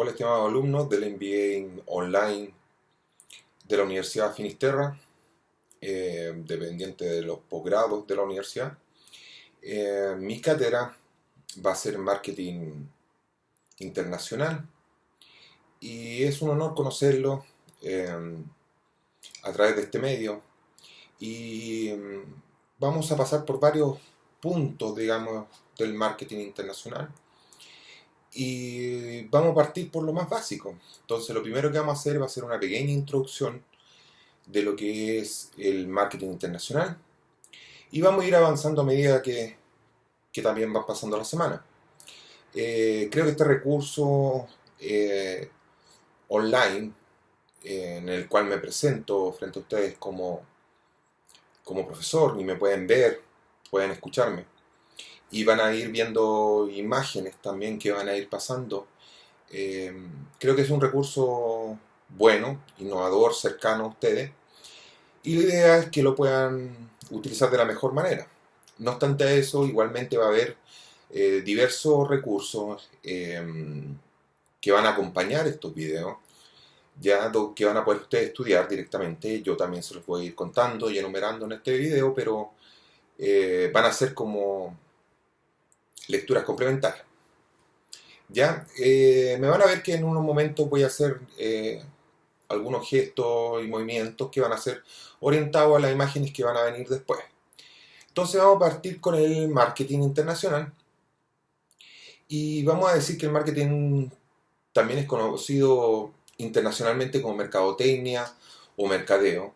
Hola, estimados alumnos del MBA online de la Universidad Finisterra, dependiente de los posgrados de la universidad. Mi cátedra va a ser Marketing Internacional y es un honor conocerlo a través de este medio. Y vamos a pasar por varios puntos, digamos, del marketing internacional. Y vamos a partir por lo más básico. Entonces, lo primero que vamos a hacer va a ser una pequeña introducción de lo que es el marketing internacional y vamos a ir avanzando a medida que también va pasando la semana. Creo que este recurso online en el cual me presento frente a ustedes como profesor y me pueden ver, pueden escucharme y van a ir viendo imágenes también que van a ir pasando. Eh, Creo que es un recurso bueno, innovador, cercano a ustedes. Y la idea es que lo puedan utilizar de la mejor manera. No obstante eso, igualmente va a haber diversos recursos que van a acompañar estos videos, que van a poder ustedes estudiar directamente. Yo también se los voy a ir contando y enumerando en este video, pero van a ser como lecturas complementarias. Ya, me van a ver que en unos momentos voy a hacer algunos gestos y movimientos que van a ser orientados a las imágenes que van a venir después. Entonces vamos a partir con el marketing internacional y vamos a decir que el marketing también es conocido internacionalmente como mercadotecnia o mercadeo.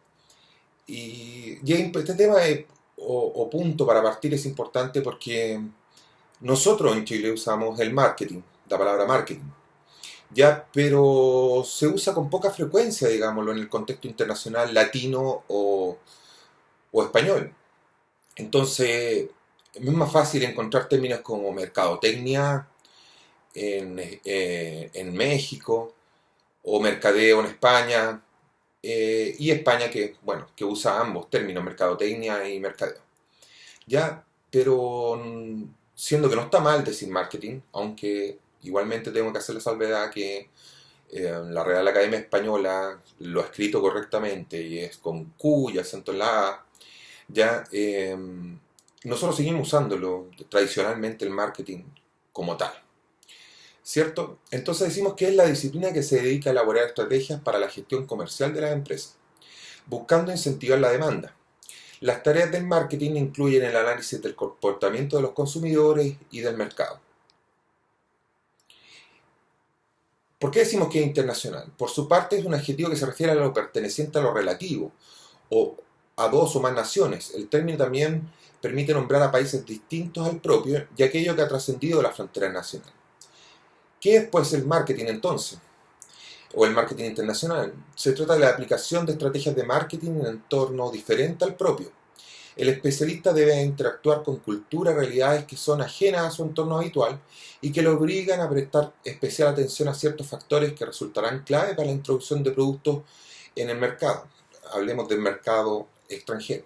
Este tema o punto para partir es importante porque nosotros en Chile usamos el marketing, la palabra marketing, ya, pero se usa con poca frecuencia, digámoslo, en el contexto internacional latino o español. Entonces, es más fácil encontrar términos como mercadotecnia en México o mercadeo en España y España que, bueno, que usa ambos términos, mercadotecnia y mercadeo. Ya, pero siendo que no está mal decir marketing, aunque igualmente tengo que hacer la salvedad que la Real Academia Española lo ha escrito correctamente y es con Q y acento en la A, ya nosotros seguimos usándolo tradicionalmente el marketing como tal, ¿cierto? Entonces decimos que es la disciplina que se dedica a elaborar estrategias para la gestión comercial de las empresas, buscando incentivar la demanda. Las tareas del marketing incluyen el análisis del comportamiento de los consumidores y del mercado. ¿Por qué decimos que es internacional? Por su parte es un adjetivo que se refiere a lo perteneciente a lo relativo, o a dos o más naciones. El término también permite nombrar a países distintos al propio y aquello que ha trascendido la frontera nacional. ¿Qué es pues el marketing entonces? O el marketing internacional. Se trata de la aplicación de estrategias de marketing en un entorno diferente al propio. El especialista debe interactuar con culturas, realidades que son ajenas a su entorno habitual y que lo obligan a prestar especial atención a ciertos factores que resultarán clave para la introducción de productos en el mercado. Hablemos del mercado extranjero.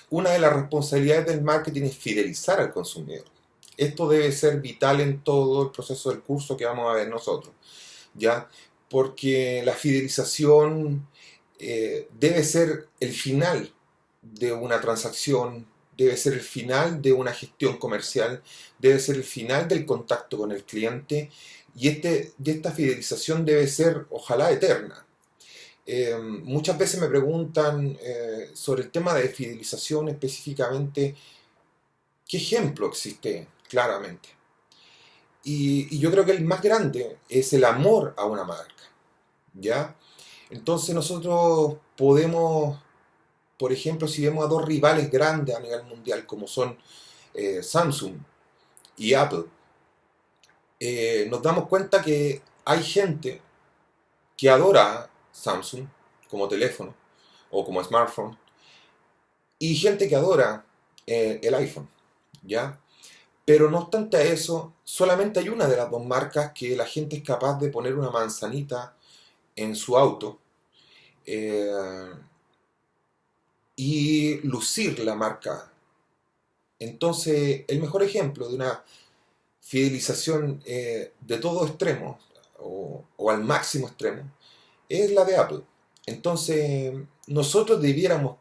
Una de las responsabilidades del marketing es fidelizar al consumidor. Esto debe ser vital en todo el proceso del curso que vamos a ver nosotros, ¿ya? Porque la fidelización debe ser el final de una transacción, debe ser el final de una gestión comercial, debe ser el final del contacto con el cliente y esta fidelización debe ser, ojalá, eterna. Muchas veces me preguntan sobre el tema de fidelización específicamente, ¿qué ejemplo existe claramente? Y yo creo que el más grande es el amor a una marca, ¿ya? Entonces nosotros podemos, por ejemplo, si vemos a dos rivales grandes a nivel mundial como son Samsung y Apple, nos damos cuenta que hay gente que adora Samsung como teléfono o como smartphone y gente que adora el iPhone, ¿ya? Pero no obstante eso, solamente hay una de las dos marcas que la gente es capaz de poner una manzanita en su auto eh, y lucir la marca. Entonces, el mejor ejemplo de una fidelización de todo extremo o al máximo extremo es la de Apple. Entonces, nosotros debiéramos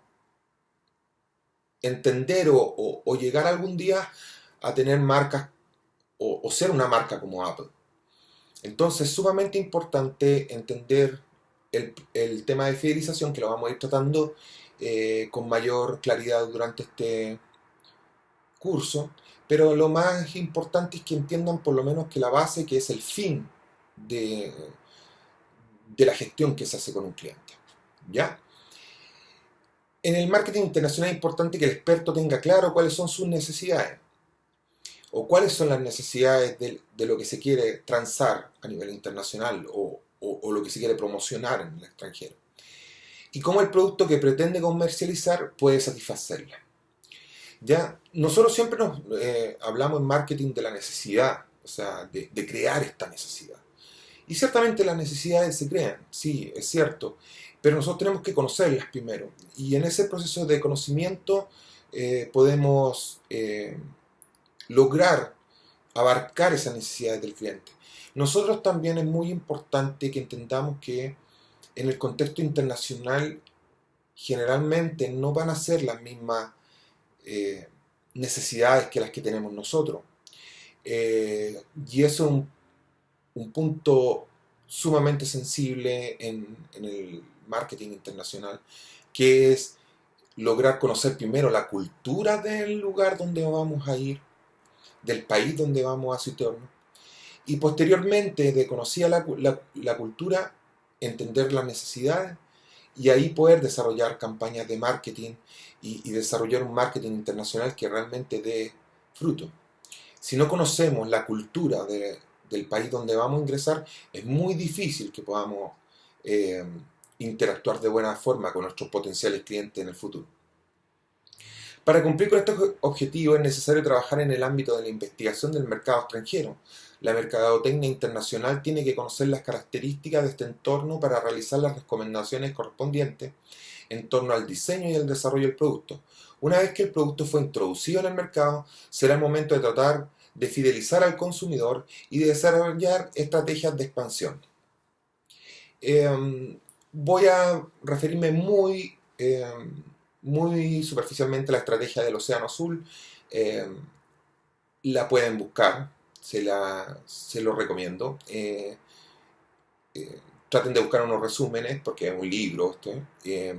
entender o llegar algún día a tener marcas o ser una marca como Apple. Entonces, es sumamente importante entender el tema de fidelización, que lo vamos a ir tratando con mayor claridad durante este curso, pero lo más importante es que entiendan por lo menos que la base, que es el fin de, de la gestión que se hace con un cliente. ¿Ya? En el marketing internacional es importante que el experto tenga claro cuáles son sus necesidades o cuáles son las necesidades de lo que se quiere transar a nivel internacional o lo que se quiere promocionar en el extranjero y cómo el producto que pretende comercializar puede satisfacerla. Ya, nosotros siempre nos hablamos en marketing de la necesidad, o sea, de crear esta necesidad. Y ciertamente las necesidades se crean, sí, es cierto, pero nosotros tenemos que conocerlas primero. Y en ese proceso de conocimiento podemos lograr abarcar esas necesidades del cliente. Nosotros también es muy importante que entendamos que en el contexto internacional generalmente no van a ser las mismas necesidades que las que tenemos nosotros. Y eso es un punto sumamente sensible en el marketing internacional, que es lograr conocer primero la cultura del lugar donde vamos a ir, del país donde vamos a situarnos, y posteriormente de conocida la cultura, entender las necesidades y ahí poder desarrollar campañas de marketing y desarrollar un marketing internacional que realmente dé fruto. Si no conocemos la cultura del país donde vamos a ingresar, es muy difícil que podamos interactuar de buena forma con nuestros potenciales clientes en el futuro. Para cumplir con estos objetivos es necesario trabajar en el ámbito de la investigación del mercado extranjero. La mercadotecnia internacional tiene que conocer las características de este entorno para realizar las recomendaciones correspondientes en torno al diseño y el desarrollo del producto. Una vez que el producto fue introducido en el mercado, será el momento de tratar de fidelizar al consumidor y de desarrollar estrategias de expansión. Voy a referirme muy superficialmente a la estrategia del Océano Azul. La pueden buscar, se lo recomiendo. Traten de buscar unos resúmenes, porque es un libro esto,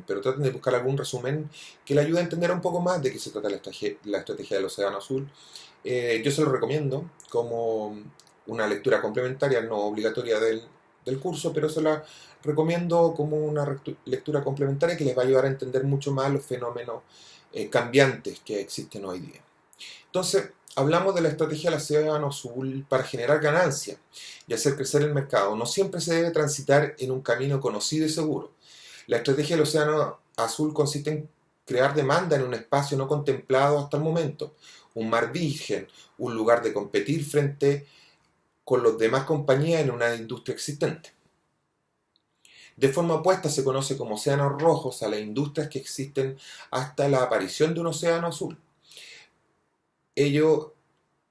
pero traten de buscar algún resumen que le ayude a entender un poco más de qué se trata la estrategia del Océano Azul. Yo se lo recomiendo como una lectura complementaria, no obligatoria del curso, pero se la recomiendo como una lectura complementaria que les va a ayudar a entender mucho más los fenómenos cambiantes que existen hoy día. Entonces, hablamos de la estrategia del Océano Azul para generar ganancias y hacer crecer el mercado. No siempre se debe transitar en un camino conocido y seguro. La estrategia del Océano Azul consiste en crear demanda en un espacio no contemplado hasta el momento, un mar virgen, un lugar de competir frente con las demás compañías en una industria existente. De forma opuesta se conoce como océanos rojos a las industrias que existen hasta la aparición de un océano azul.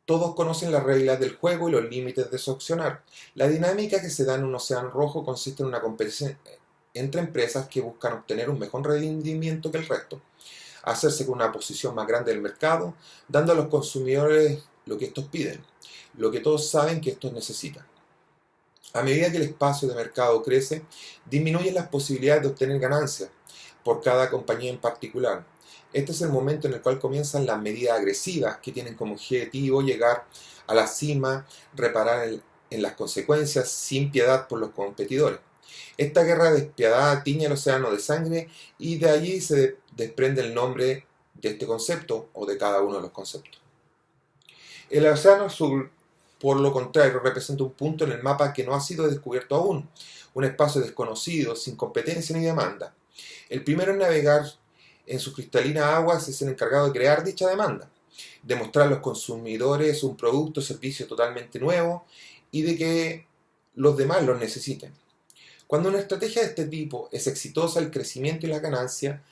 Todos conocen las reglas del juego y los límites de su accionar. La dinámica que se da en un océano rojo consiste en una competencia entre empresas que buscan obtener un mejor rendimiento que el resto, hacerse con una posición más grande del mercado, dando a los consumidores lo que estos piden, lo que todos saben que estos necesitan. A medida que el espacio de mercado crece, disminuyen las posibilidades de obtener ganancias por cada compañía en particular. Este es el momento en el cual comienzan las medidas agresivas que tienen como objetivo llegar a la cima, reparar en las consecuencias sin piedad por los competidores. Esta guerra despiadada tiñe el océano de sangre y de allí se desprende el nombre de este concepto o de cada uno de los conceptos. El océano azul, por lo contrario, representa un punto en el mapa que no ha sido descubierto aún, un espacio desconocido, sin competencia ni demanda. El primero en navegar en sus cristalinas aguas es el encargado de crear dicha demanda, demostrar a los consumidores un producto o servicio totalmente nuevo y de que los demás los necesiten. Cuando una estrategia de este tipo es exitosa, el crecimiento y la ganancia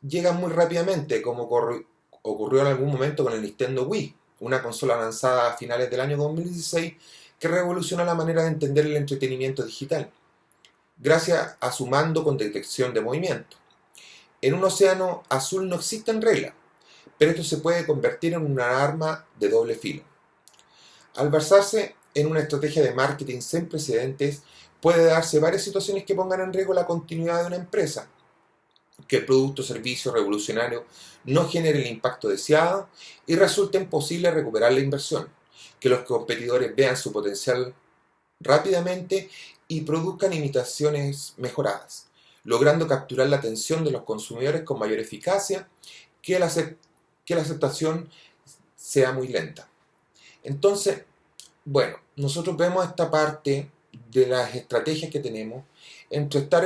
llegan muy rápidamente, como ocurrió en algún momento con el Nintendo Wii. una consola lanzada a finales del año 2016 que revoluciona la manera de entender el entretenimiento digital, gracias a su mando con detección de movimiento. En un océano azul no existen reglas, pero esto se puede convertir en una arma de doble filo. Al basarse en una estrategia de marketing sin precedentes, puede darse varias situaciones que pongan en riesgo la continuidad de una empresa, que el producto o servicio revolucionario no genere el impacto deseado y resulte imposible recuperar la inversión, que los competidores vean su potencial rápidamente y produzcan imitaciones mejoradas, logrando capturar la atención de los consumidores con mayor eficacia, que la aceptación sea muy lenta. Entonces, bueno, nosotros vemos esta parte de las estrategias que tenemos entre estar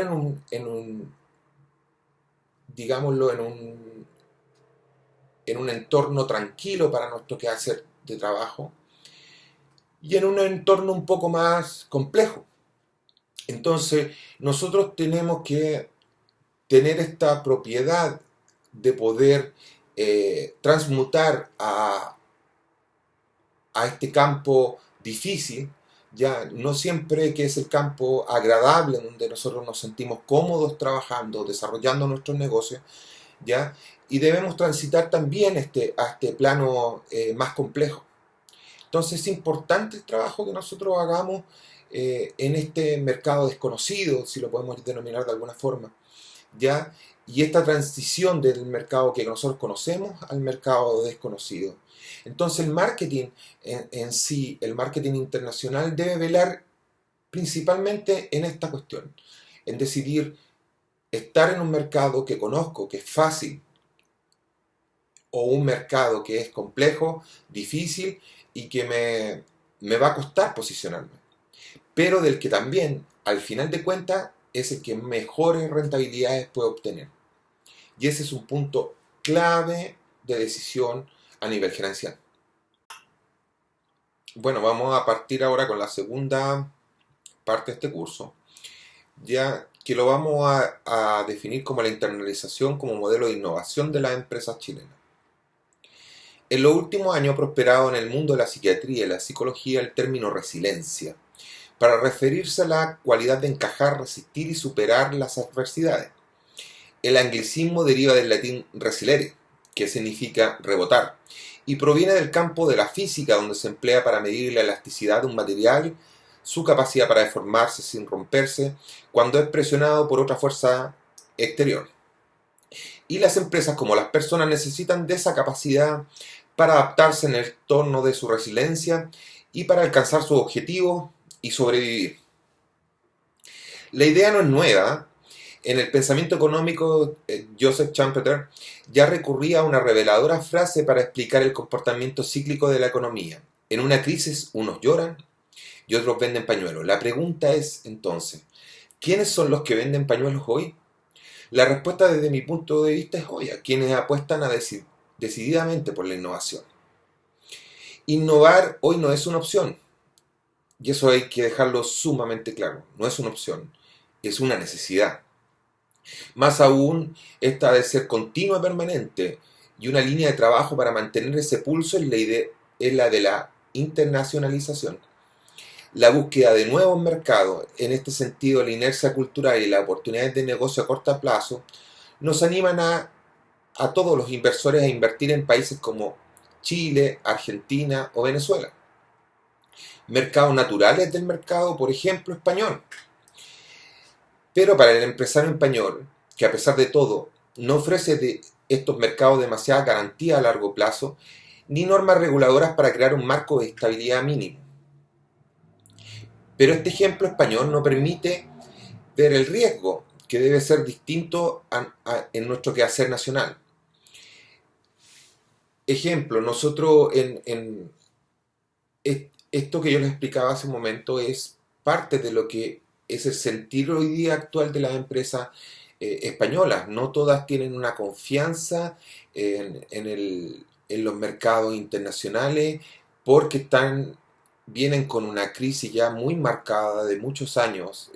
digámoslo, en un entorno tranquilo para nuestro quehacer de trabajo y en un entorno un poco más complejo. Entonces, nosotros tenemos que tener esta propiedad de poder transmutar a este campo difícil, ya no siempre que es el campo agradable donde nosotros nos sentimos cómodos trabajando, desarrollando nuestros negocios, ya, y debemos transitar también a este plano más complejo. Entonces es importante el trabajo que nosotros hagamos en este mercado desconocido, si lo podemos denominar de alguna forma, ya, y esta transición del mercado que nosotros conocemos al mercado desconocido. Entonces el marketing en sí, el marketing internacional debe velar principalmente en esta cuestión, en decidir estar en un mercado que conozco, que es fácil, o un mercado que es complejo, difícil y que me va a costar posicionarme, pero del que también, al final de cuentas, es el que mejores rentabilidades puede obtener. Y ese es un punto clave de decisión a nivel gerencial. Bueno, vamos a partir ahora con la segunda parte de este curso, ya que lo vamos a definir como la internalización como modelo de innovación de las empresas chilenas. En los últimos años ha prosperado en el mundo de la psiquiatría y la psicología el término resiliencia, para referirse a la cualidad de encajar, resistir y superar las adversidades. El anglicismo deriva del latín resilere, que significa rebotar, y proviene del campo de la física, donde se emplea para medir la elasticidad de un material, su capacidad para deformarse sin romperse, cuando es presionado por otra fuerza exterior. Y las empresas, como las personas, necesitan de esa capacidad para adaptarse en el torno de su resiliencia y para alcanzar sus objetivos y sobrevivir. La idea no es nueva. En el pensamiento económico, Joseph Schumpeter ya recurría a una reveladora frase para explicar el comportamiento cíclico de la economía. En una crisis, unos lloran y otros venden pañuelos. La pregunta es, entonces, ¿quiénes son los que venden pañuelos hoy? La respuesta desde mi punto de vista es obvia: quienes apuestan decididamente por la innovación. Innovar hoy no es una opción, y eso hay que dejarlo sumamente claro. No es una opción, es una necesidad. Más aún, esta ha de ser continua y permanente, y una línea de trabajo para mantener ese pulso es la de la internacionalización. La búsqueda de nuevos mercados, en este sentido la inercia cultural y las oportunidades de negocio a corto plazo, nos animan a todos los inversores a invertir en países como Chile, Argentina o Venezuela. Mercados naturales del mercado, por ejemplo, español. Pero para el empresario español, que a pesar de todo no ofrece de estos mercados demasiada garantía a largo plazo, ni normas reguladoras para crear un marco de estabilidad mínimo. Pero este ejemplo español no permite ver el riesgo, que debe ser distinto en nuestro quehacer nacional. Ejemplo, nosotros esto que yo les explicaba hace un momento es parte de lo que es el sentir hoy día actual de las empresas españolas. No todas tienen una confianza en los mercados internacionales porque vienen con una crisis ya muy marcada de muchos años.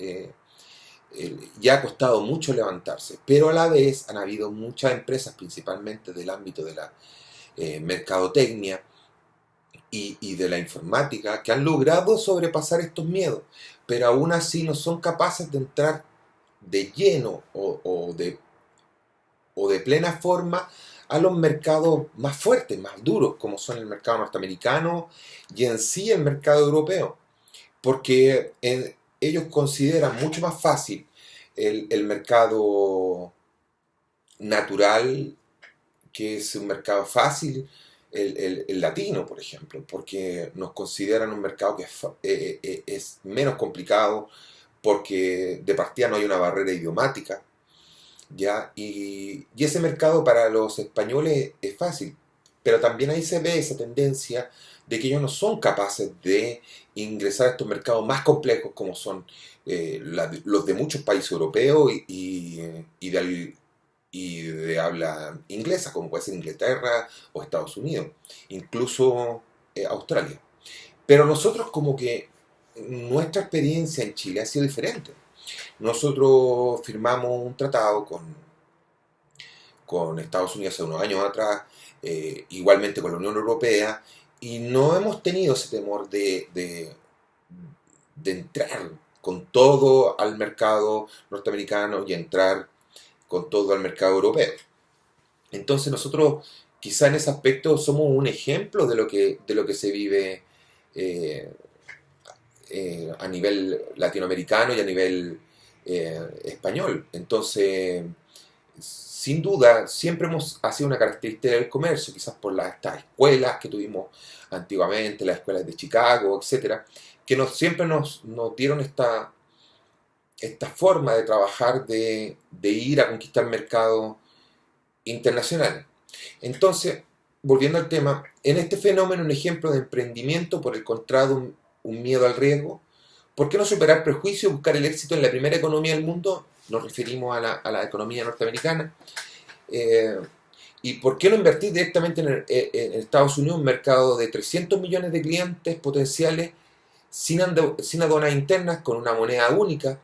Ya ha costado mucho levantarse, pero a la vez han habido muchas empresas, principalmente del ámbito de la mercadotecnia, y de la informática que han logrado sobrepasar estos miedos, pero aún así no son capaces de entrar de lleno o de plena forma a los mercados más fuertes, más duros, como son el mercado norteamericano y en sí el mercado europeo, porque ellos consideran mucho más fácil el mercado natural, que es un mercado fácil, el latino, por ejemplo, porque nos consideran un mercado que es menos complicado, porque de partida no hay una barrera idiomática, ¿ya? Y ese mercado para los españoles es fácil, pero también ahí se ve esa tendencia de que ellos no son capaces de ingresar a estos mercados más complejos como son los de muchos países europeos y de habla inglesa, como puede ser Inglaterra o Estados Unidos, incluso Australia. Pero nosotros como que nuestra experiencia en Chile ha sido diferente. Nosotros firmamos un tratado con Estados Unidos hace unos años atrás, igualmente con la Unión Europea, y no hemos tenido ese temor de entrar con todo al mercado norteamericano y entrar con todo al mercado europeo. Entonces nosotros quizá en ese aspecto somos un ejemplo de lo que se vive eh, a nivel latinoamericano y a nivel español. Entonces, sin duda, siempre ha sido una característica del comercio, quizás por estas escuelas que tuvimos antiguamente, las escuelas de Chicago, etcétera, que siempre nos dieron esta forma de trabajar, de ir a conquistar mercados internacionales. Entonces, volviendo al tema, en este fenómeno, un ejemplo de emprendimiento, por el contrario, un miedo al riesgo. ¿Por qué no superar prejuicios y buscar el éxito en la primera economía del mundo? Nos referimos a la economía norteamericana. Eh, ¿Y por qué no invertir directamente en Estados Unidos, un mercado de 300 millones de clientes potenciales, sin aduanas internas, con una moneda única,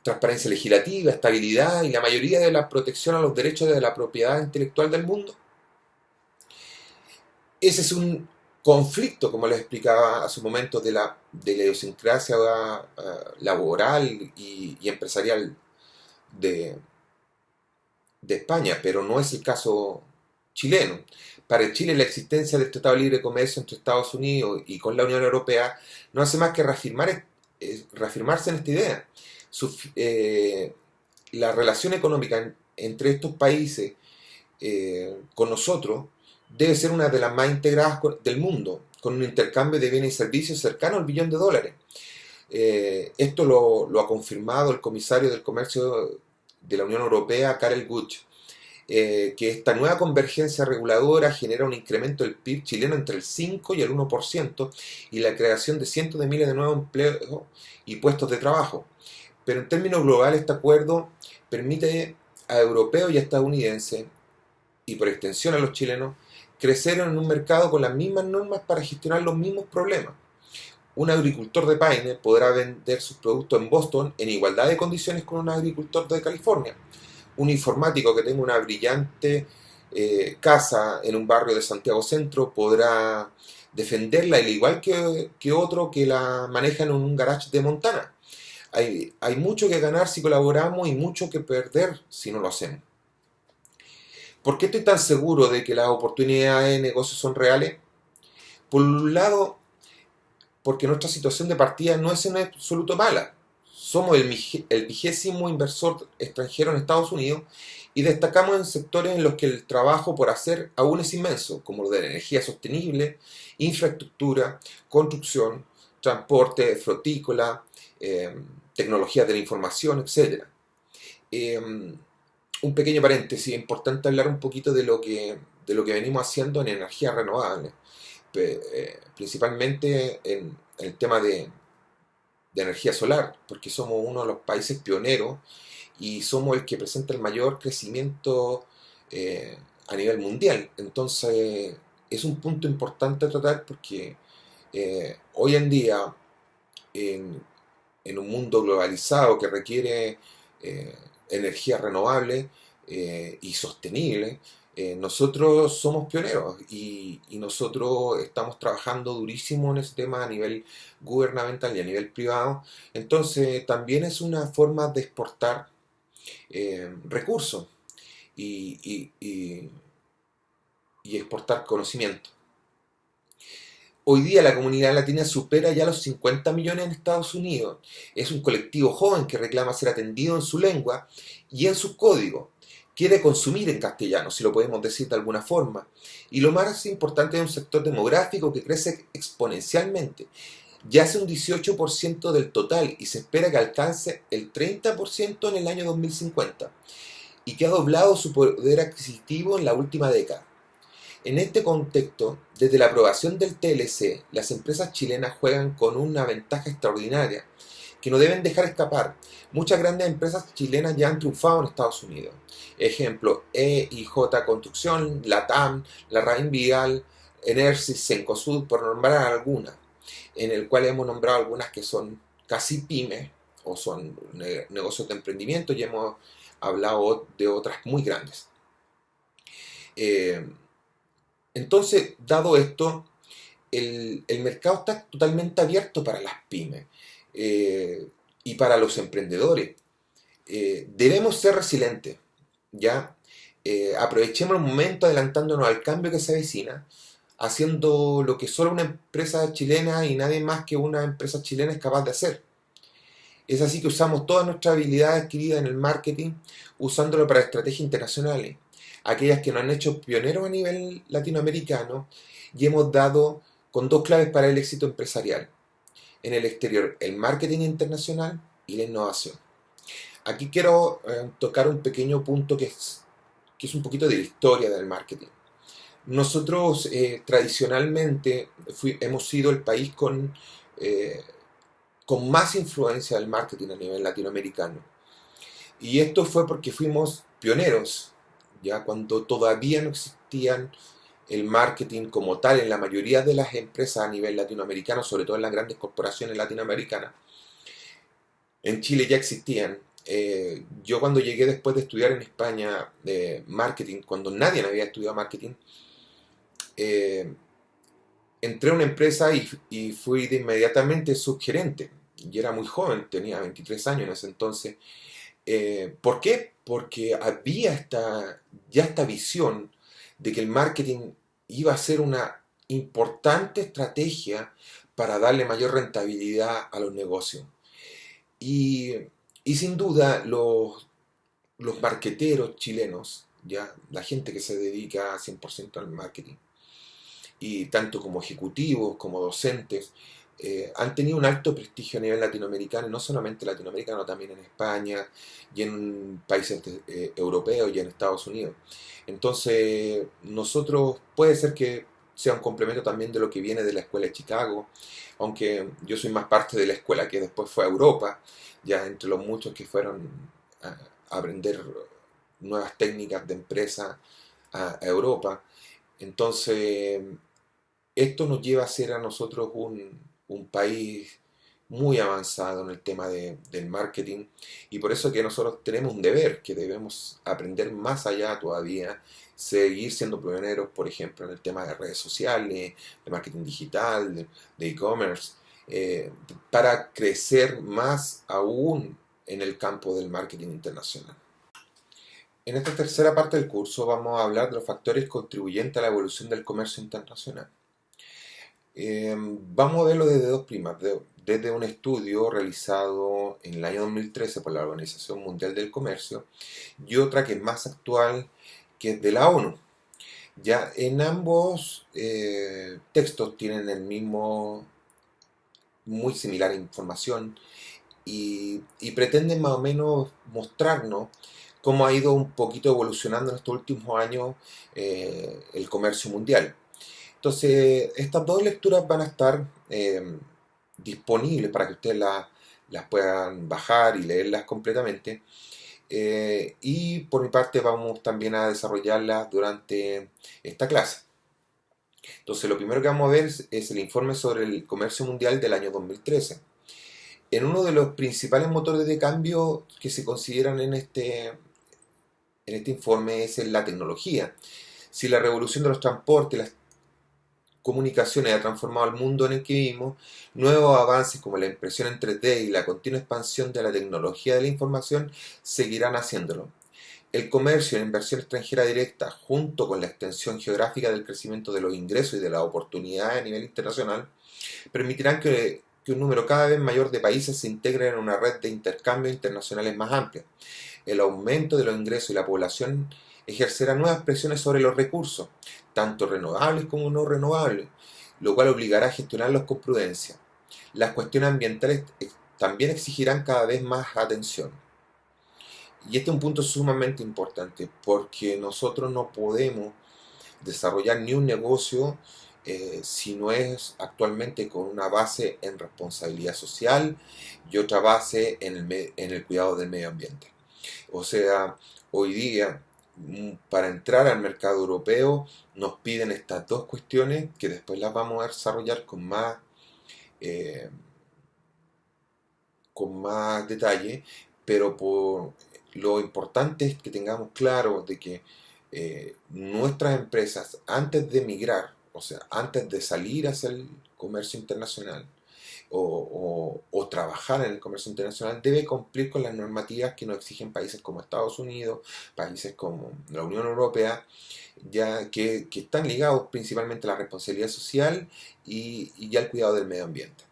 transparencia legislativa, estabilidad y la mayoría de la protección a los derechos de la propiedad intelectual del mundo? Ese es un conflicto, como les explicaba hace un momento, de la idiosincrasia laboral y empresarial de, de España, pero no es el caso chileno. Para Chile la existencia del Tratado de Libre Comercio entre Estados Unidos y con la Unión Europea no hace más que reafirmarse en esta idea. La relación económica entre estos países con nosotros debe ser una de las más integradas del mundo, con un intercambio de bienes y servicios cercano al billón de dólares. Esto lo ha confirmado el comisario del Comercio de la Unión Europea, Karel Gucht, que esta nueva convergencia reguladora genera un incremento del PIB chileno entre el 5 y el 1% y la creación de cientos de miles de nuevos empleos y puestos de trabajo. Pero en términos globales este acuerdo permite a europeos y a estadounidenses, y por extensión a los chilenos, crecer en un mercado con las mismas normas para gestionar los mismos problemas. Un agricultor de Paine podrá vender sus productos en Boston en igualdad de condiciones con un agricultor de California. Un informático que tenga una brillante casa en un barrio de Santiago Centro podrá defenderla al igual que otro que la maneja en un garage de Montana. Hay mucho que ganar si colaboramos y mucho que perder si no lo hacemos. ¿Por qué estoy tan seguro de que las oportunidades de negocio son reales? Por un lado, porque nuestra situación de partida no es en absoluto mala. Somos el 20º inversor extranjero en Estados Unidos y destacamos en sectores en los que el trabajo por hacer aún es inmenso, como el de la energía sostenible, infraestructura, construcción, transporte, frutícola, tecnologías de la información, etc. Un pequeño paréntesis, es importante hablar un poquito de lo que venimos haciendo en energías renovables, principalmente en el tema de energía solar, porque somos uno de los países pioneros y somos el que presenta el mayor crecimiento a nivel mundial. Entonces, es un punto importante a tratar porque hoy en día, en, en un mundo globalizado que requiere energía renovable y sostenible, Nosotros somos pioneros y nosotros estamos trabajando durísimo en ese tema a nivel gubernamental y a nivel privado. Entonces también es una forma de exportar recursos y, y- y- y exportar conocimiento. Hoy día la comunidad latina supera ya los 50 millones en Estados Unidos. Es un colectivo joven que reclama ser atendido en su lengua y en sus códigos. Quiere consumir en castellano, si lo podemos decir de alguna forma. Y lo más importante es un sector demográfico que crece exponencialmente. Ya es un 18% del total y se espera que alcance el 30% en el año 2050 y que ha doblado su poder adquisitivo en la última década. En este contexto, desde la aprobación del TLC, las empresas chilenas juegan con una ventaja extraordinaria que no deben dejar escapar. Muchas grandes empresas chilenas ya han triunfado en Estados Unidos. Ejemplo, EIJ Construcción, LATAM, la Rain Vial, Enersys, Cencosud, por nombrar algunas, en el cual hemos nombrado algunas que son casi pymes o son negocios de emprendimiento y hemos hablado de otras muy grandes. Eh, entonces, dado esto, el mercado está totalmente abierto para las pymes eh, y para los emprendedores. Debemos ser resilientes, ¿ya? Aprovechemos el momento adelantándonos al cambio que se avecina, haciendo lo que solo una empresa chilena y nadie más que una empresa chilena es capaz de hacer. Es así que usamos todas nuestras habilidades adquiridas en el marketing, usándolo para estrategias internacionales, aquellas que nos han hecho pioneros a nivel latinoamericano y hemos dado con dos claves para el éxito empresarial. En el exterior, el marketing internacional y la innovación. Aquí quiero tocar un pequeño punto que es un poquito de la historia del marketing. Nosotros tradicionalmente hemos sido el país eh, con más influencia del marketing a nivel latinoamericano. Y esto fue porque fuimos pioneros, ya cuando todavía no existían el marketing como tal en la mayoría de las empresas a nivel latinoamericano, sobre todo en las grandes corporaciones latinoamericanas. En Chile ya existían. Yo cuando llegué después de estudiar en España marketing, cuando nadie había estudiado marketing, eh, entré a una empresa y fui de inmediatamente subgerente. Y era muy joven, tenía 23 años en ese entonces. ¿Por qué? Porque había ya esta visión de que el marketing iba a ser una importante estrategia para darle mayor rentabilidad a los negocios. Y, y sin duda los marqueteros chilenos, ya la gente que se dedica 100% al marketing, y tanto como ejecutivos como docentes, han tenido un alto prestigio a nivel latinoamericano, y no solamente latinoamericano, también en España y en países europeos y en Estados Unidos. Entonces, nosotros puede ser que sea un complemento también de lo que viene de la escuela de Chicago, aunque yo soy más parte de la escuela que después fue a Europa, ya entre los muchos que fueron a aprender nuevas técnicas de empresa a Europa. Entonces, esto nos lleva a ser a nosotros un país muy avanzado en el tema del marketing y por eso que nosotros tenemos un deber, que debemos aprender más allá todavía, seguir siendo pioneros, por ejemplo, en el tema de redes sociales, de marketing digital, de e-commerce, para crecer más aún en el campo del marketing internacional. En esta tercera parte del curso vamos a hablar de los factores contribuyentes a la evolución del comercio internacional. Vamos a verlo desde dos primas, desde un estudio realizado en el año 2013 por la Organización Mundial del Comercio y otra que es más actual, que es de la ONU. Ya en ambos textos tienen el mismo, muy similar información y pretenden más o menos mostrarnos cómo ha ido un poquito evolucionando en estos últimos años el comercio mundial. Entonces, estas dos lecturas van a estar disponibles para que ustedes las puedan bajar y leerlas completamente. Y por mi parte vamos también a desarrollarlas durante esta clase. Entonces, lo primero que vamos a ver es el informe sobre el comercio mundial del año 2013. En uno de los principales motores de cambio que se consideran en este informe es en la tecnología. Si la revolución de los transportes, las comunicaciones ha transformado el mundo en el que vivimos, nuevos avances como la impresión en 3D y la continua expansión de la tecnología de la información seguirán haciéndolo. El comercio en inversión extranjera directa, junto con la extensión geográfica del crecimiento de los ingresos y de las oportunidades a nivel internacional, permitirán que un número cada vez mayor de países se integren en una red de intercambios internacionales más amplia. El aumento de los ingresos y la población ejercerá nuevas presiones sobre los recursos, tanto renovables como no renovables, lo cual obligará a gestionarlos con prudencia. Las cuestiones ambientales también exigirán cada vez más atención. Y este es un punto sumamente importante, porque nosotros no podemos desarrollar ni un negocio si no es actualmente con una base en responsabilidad social y otra base en el cuidado del medio ambiente. O sea, hoy día, para entrar al mercado europeo, nos piden estas dos cuestiones que después las vamos a desarrollar eh, con más detalle, pero lo importante es que tengamos claro de que nuestras empresas, antes de migrar, o sea, antes de salir hacia el comercio internacional, o trabajar en el comercio internacional, debe cumplir con las normativas que nos exigen países como Estados Unidos, países como la Unión Europea, ya que están ligados principalmente a la responsabilidad social y al cuidado del medio ambiente.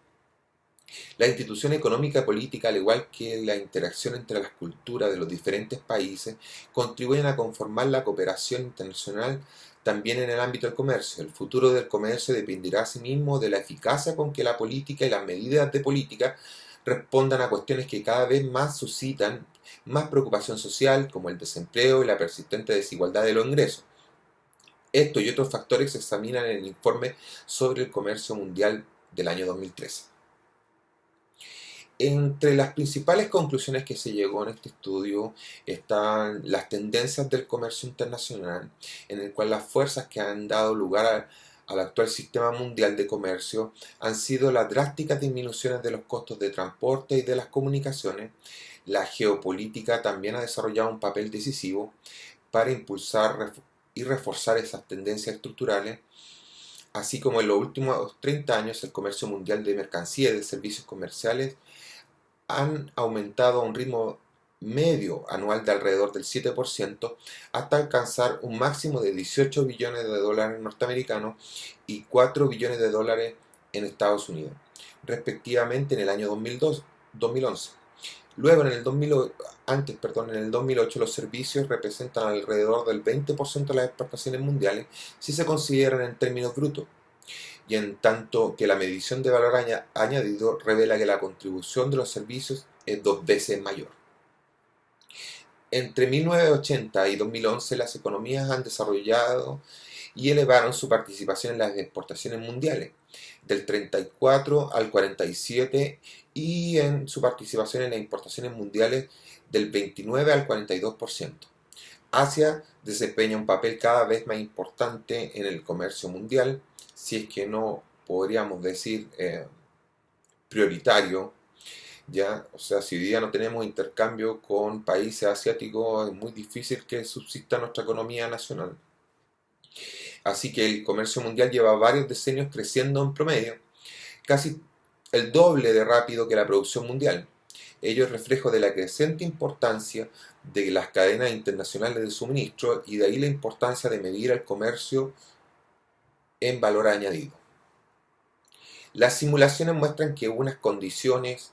La institución económica y política, al igual que la interacción entre las culturas de los diferentes países, contribuyen a conformar la cooperación internacional también en el ámbito del comercio. El futuro del comercio dependerá asimismo de la eficacia con que la política y las medidas de política respondan a cuestiones que cada vez más suscitan más preocupación social, como el desempleo y la persistente desigualdad de los ingresos. Esto y otros factores se examinan en el informe sobre el comercio mundial del año 2013. Entre las principales conclusiones que se llegó en este estudio están las tendencias del comercio internacional, en el cual las fuerzas que han dado lugar al actual sistema mundial de comercio han sido las drásticas disminuciones de los costos de transporte y de las comunicaciones. La geopolítica también ha desarrollado un papel decisivo para impulsar y reforzar esas tendencias estructurales, así como en los últimos 30 años el comercio mundial de mercancías y de servicios comerciales han aumentado a un ritmo medio anual de alrededor del 7% hasta alcanzar un máximo de 18 billones de dólares norteamericanos y 4 billones de dólares en Estados Unidos, respectivamente en el año 2011. Luego, en el 2008, los servicios representan alrededor del 20% de las exportaciones mundiales si se consideran en términos brutos, y en tanto que la medición de valor añadido revela que la contribución de los servicios es 2 veces mayor. Entre 1980 y 2011 las economías han desarrollado y elevaron su participación en las exportaciones mundiales, del 34 al 47, y en su participación en las importaciones mundiales del 29 al 42%. Asia desempeña un papel cada vez más importante en el comercio mundial, si es que no podríamos decir prioritario, ¿ya? O sea, si hoy día no tenemos intercambio con países asiáticos, es muy difícil que subsista nuestra economía nacional. Así que el comercio mundial lleva varios decenios creciendo en promedio, casi el doble de rápido que la producción mundial. Ello es reflejo de la creciente importancia de las cadenas internacionales de suministro, y de ahí la importancia de medir el comercio en valor añadido. Las simulaciones muestran que unas condiciones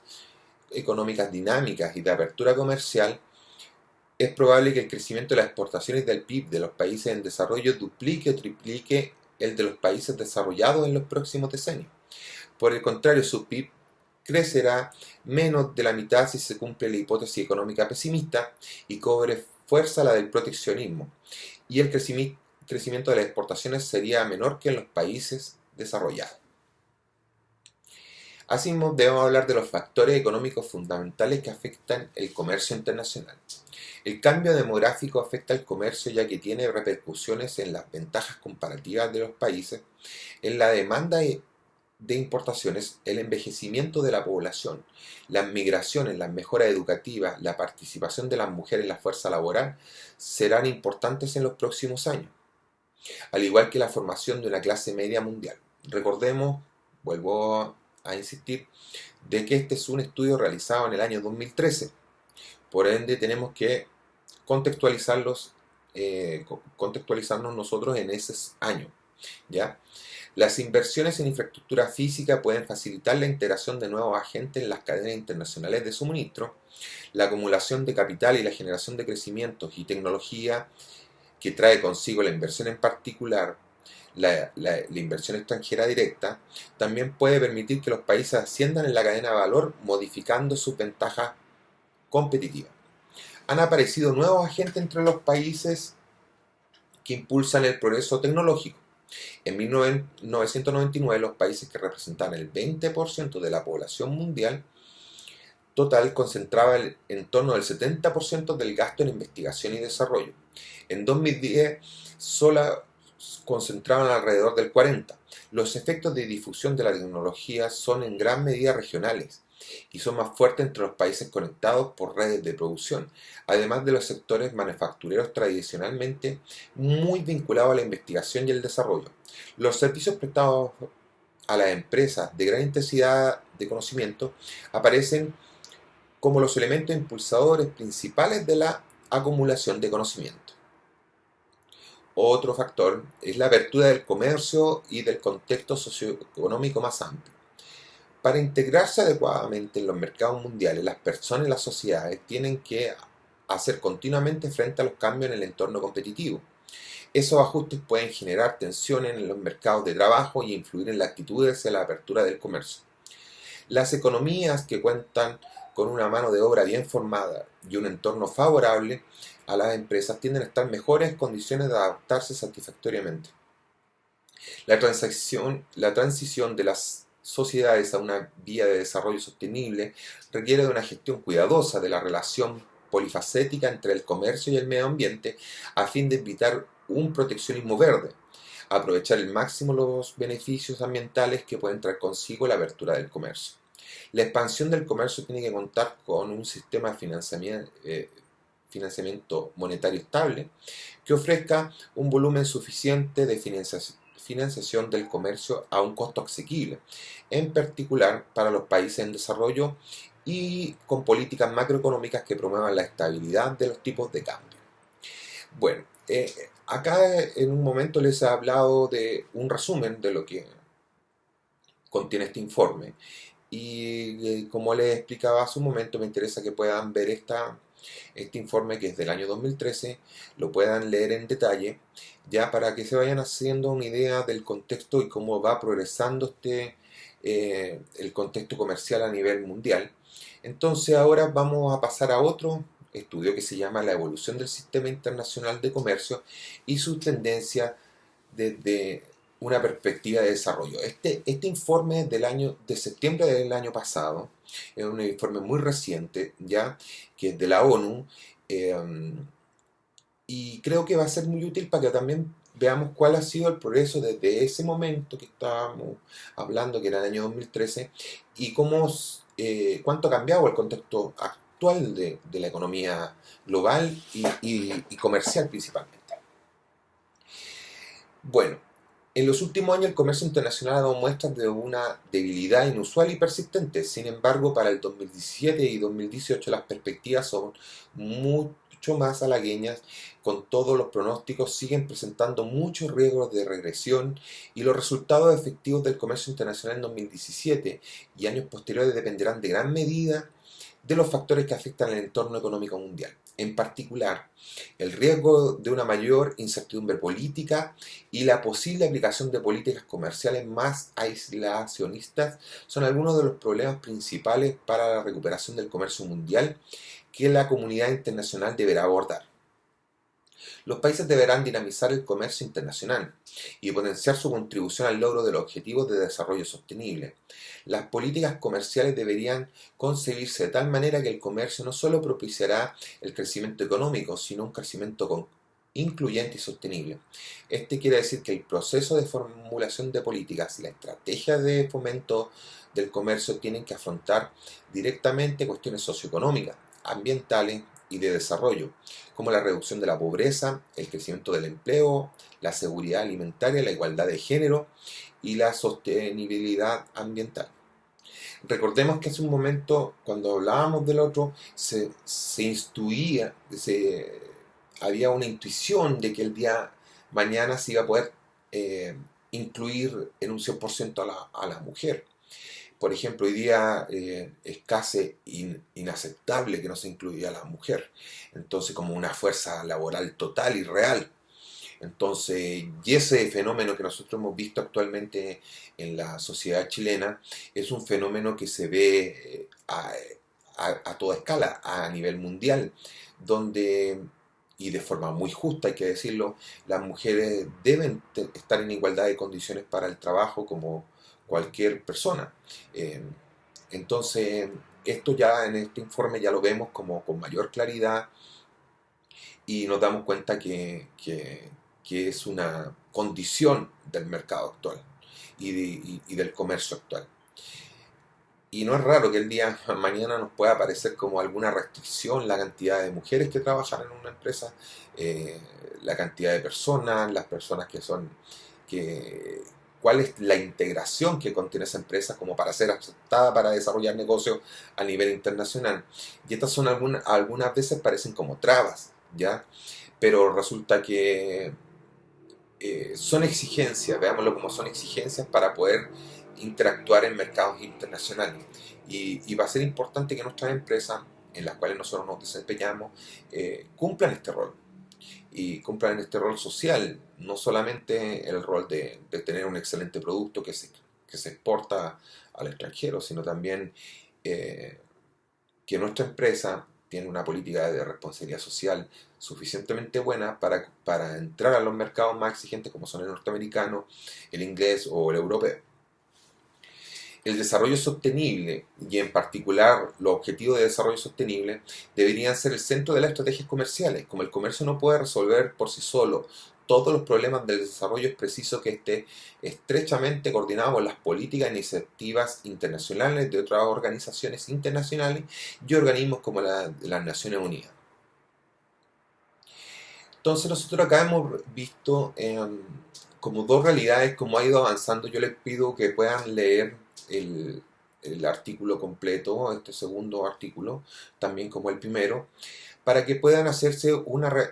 económicas dinámicas y de apertura comercial, es probable que el crecimiento de las exportaciones del PIB de los países en desarrollo duplique o triplique el de los países desarrollados en los próximos decenios. Por el contrario, su PIB crecerá menos de la mitad si se cumple la hipótesis económica pesimista y cobre fuerza la del proteccionismo, y el crecimiento de las exportaciones sería menor que en los países desarrollados. Asimismo, debemos hablar de los factores económicos fundamentales que afectan el comercio internacional. El cambio demográfico afecta al comercio, ya que tiene repercusiones en las ventajas comparativas de los países, en la demanda de importaciones, el envejecimiento de la población, las migraciones, las mejoras educativas, la participación de las mujeres en la fuerza laboral serán importantes en los próximos años, al igual que la formación de una clase media mundial. Recordemos, vuelvo a insistir, de que este es un estudio realizado en el año 2013. Por ende, tenemos que contextualizarnos nosotros en ese año, ¿ya? Las inversiones en infraestructura física pueden facilitar la integración de nuevos agentes en las cadenas internacionales de suministro, la acumulación de capital y la generación de crecimientos y tecnología que trae consigo la inversión en particular, la inversión extranjera directa, también puede permitir que los países asciendan en la cadena de valor modificando sus ventajas competitivas. Han aparecido nuevos agentes entre los países que impulsan el progreso tecnológico. En 1999, los países que representaban el 20% de la población mundial total concentraban en torno del 70% del gasto en investigación y desarrollo. En 2010, solo concentraban alrededor del 40%. Los efectos de difusión de la tecnología son en gran medida regionales y son más fuertes entre los países conectados por redes de producción, además de los sectores manufactureros tradicionalmente muy vinculados a la investigación y el desarrollo. Los servicios prestados a las empresas de gran intensidad de conocimiento aparecen como los elementos impulsadores principales de la acumulación de conocimiento. Otro factor es la apertura del comercio y del contexto socioeconómico más amplio. Para integrarse adecuadamente en los mercados mundiales, las personas y las sociedades tienen que hacer continuamente frente a los cambios en el entorno competitivo. Esos ajustes pueden generar tensiones en los mercados de trabajo y influir en la actitud hacia la apertura del comercio. Las economías que cuentan con una mano de obra bien formada y un entorno favorable a las empresas tienden a estar en mejores condiciones de adaptarse satisfactoriamente. La transición de las sociedades a una vía de desarrollo sostenible requiere de una gestión cuidadosa de la relación polifacética entre el comercio y el medio ambiente a fin de evitar un proteccionismo verde, aprovechar al máximo los beneficios ambientales que pueden traer consigo la apertura del comercio. La expansión del comercio tiene que contar con un sistema de financiamiento monetario estable que ofrezca un volumen suficiente de financiación del comercio a un costo asequible, en particular para los países en desarrollo y con políticas macroeconómicas que promuevan la estabilidad de los tipos de cambio. Bueno, acá en un momento les he hablado de un resumen de lo que contiene este informe y como les explicaba hace un momento, me interesa que puedan ver este informe que es del año 2013, lo puedan leer en detalle, ya para que se vayan haciendo una idea del contexto y cómo va progresando el contexto comercial a nivel mundial. Entonces ahora vamos a pasar a otro estudio que se llama La evolución del sistema internacional de comercio y sus tendencias desde una perspectiva de desarrollo. Este informe de septiembre del año pasado es un informe muy reciente, ya que es de la ONU, y creo que va a ser muy útil para que también veamos cuál ha sido el progreso desde ese momento que estábamos hablando, que era el año 2013, y cuánto ha cambiado el contexto actual de la economía global y comercial principalmente. Bueno, en los últimos años el comercio internacional ha dado muestras de una debilidad inusual y persistente. Sin embargo, para el 2017 y 2018 las perspectivas son mucho más halagüeñas. Con todos los pronósticos siguen presentando muchos riesgos de regresión y los resultados efectivos del comercio internacional en 2017 y años posteriores dependerán de gran medida de los factores que afectan el entorno económico mundial. En particular, el riesgo de una mayor incertidumbre política y la posible aplicación de políticas comerciales más aislacionistas son algunos de los problemas principales para la recuperación del comercio mundial que la comunidad internacional deberá abordar. Los países deberán dinamizar el comercio internacional y potenciar su contribución al logro de los objetivos de desarrollo sostenible. Las políticas comerciales deberían concebirse de tal manera que el comercio no solo propiciará el crecimiento económico, sino un crecimiento incluyente y sostenible. Este quiere decir que el proceso de formulación de políticas y la estrategia de fomento del comercio tienen que afrontar directamente cuestiones socioeconómicas, ambientales y de desarrollo, como la reducción de la pobreza, el crecimiento del empleo, la seguridad alimentaria, la igualdad de género y la sostenibilidad ambiental. Recordemos que hace un momento, cuando hablábamos del otro, se instruía, había una intuición de que el día mañana se iba a poder eh, incluir en un 100% a la mujer. Por ejemplo, hoy día es casi inaceptable que no se incluya a la mujer. Entonces, como una fuerza laboral total y real. Entonces, y ese fenómeno que nosotros hemos visto actualmente en la sociedad chilena es un fenómeno que se ve a toda escala, a nivel mundial, donde, y de forma muy justa hay que decirlo, las mujeres deben estar en igualdad de condiciones para el trabajo como cualquier persona. Eh, entonces, esto ya en este informe ya lo vemos como con mayor claridad y nos damos cuenta que es una condición del mercado actual y del comercio actual. Y no es raro que el día de mañana nos pueda aparecer como alguna restricción la cantidad de mujeres que trabajan en una empresa, eh, la cantidad de personas, las personas que son, que, cuál es la integración que contiene esa empresa como para ser aceptada para desarrollar negocios a nivel internacional. Y estas son algunas veces parecen como trabas, ¿ya? Pero resulta que son exigencias, veámoslo como son exigencias para poder interactuar en mercados internacionales. Y va a ser importante que nuestras empresas, en las cuales nosotros nos desempeñamos, cumplan este rol. Y cumplan este rol social, no solamente el rol de tener un excelente producto que se exporta al extranjero, sino también eh, que nuestra empresa tiene una política de responsabilidad social suficientemente buena para entrar a los mercados más exigentes como son el norteamericano, el inglés o el europeo. El desarrollo sostenible, y en particular los objetivos de desarrollo sostenible, deberían ser el centro de las estrategias comerciales. Como el comercio no puede resolver por sí solo todos los problemas del desarrollo, es preciso que esté estrechamente coordinado con las políticas e iniciativas internacionales de otras organizaciones internacionales y organismos como las Naciones Unidas. Entonces nosotros acá hemos visto como dos realidades, como ha ido avanzando. Yo les pido que puedan leer el artículo completo, este segundo artículo, también como el primero, para que puedan hacerse una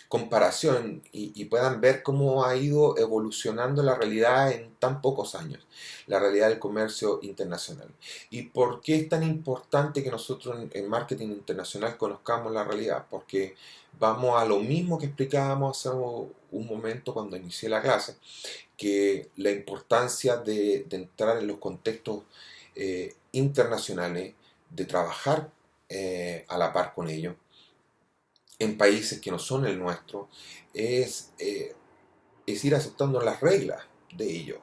comparación y puedan ver cómo ha ido evolucionando la realidad en tan pocos años, la realidad del comercio internacional. ¿Y por qué es tan importante que nosotros en marketing internacional conozcamos la realidad? Porque vamos a lo mismo que explicábamos hace un momento cuando inicié la clase, que la importancia de entrar en los contextos internacionales, de trabajar a la par con ellos, en países que no son el nuestro, es, eh, es ir aceptando las reglas de ellos.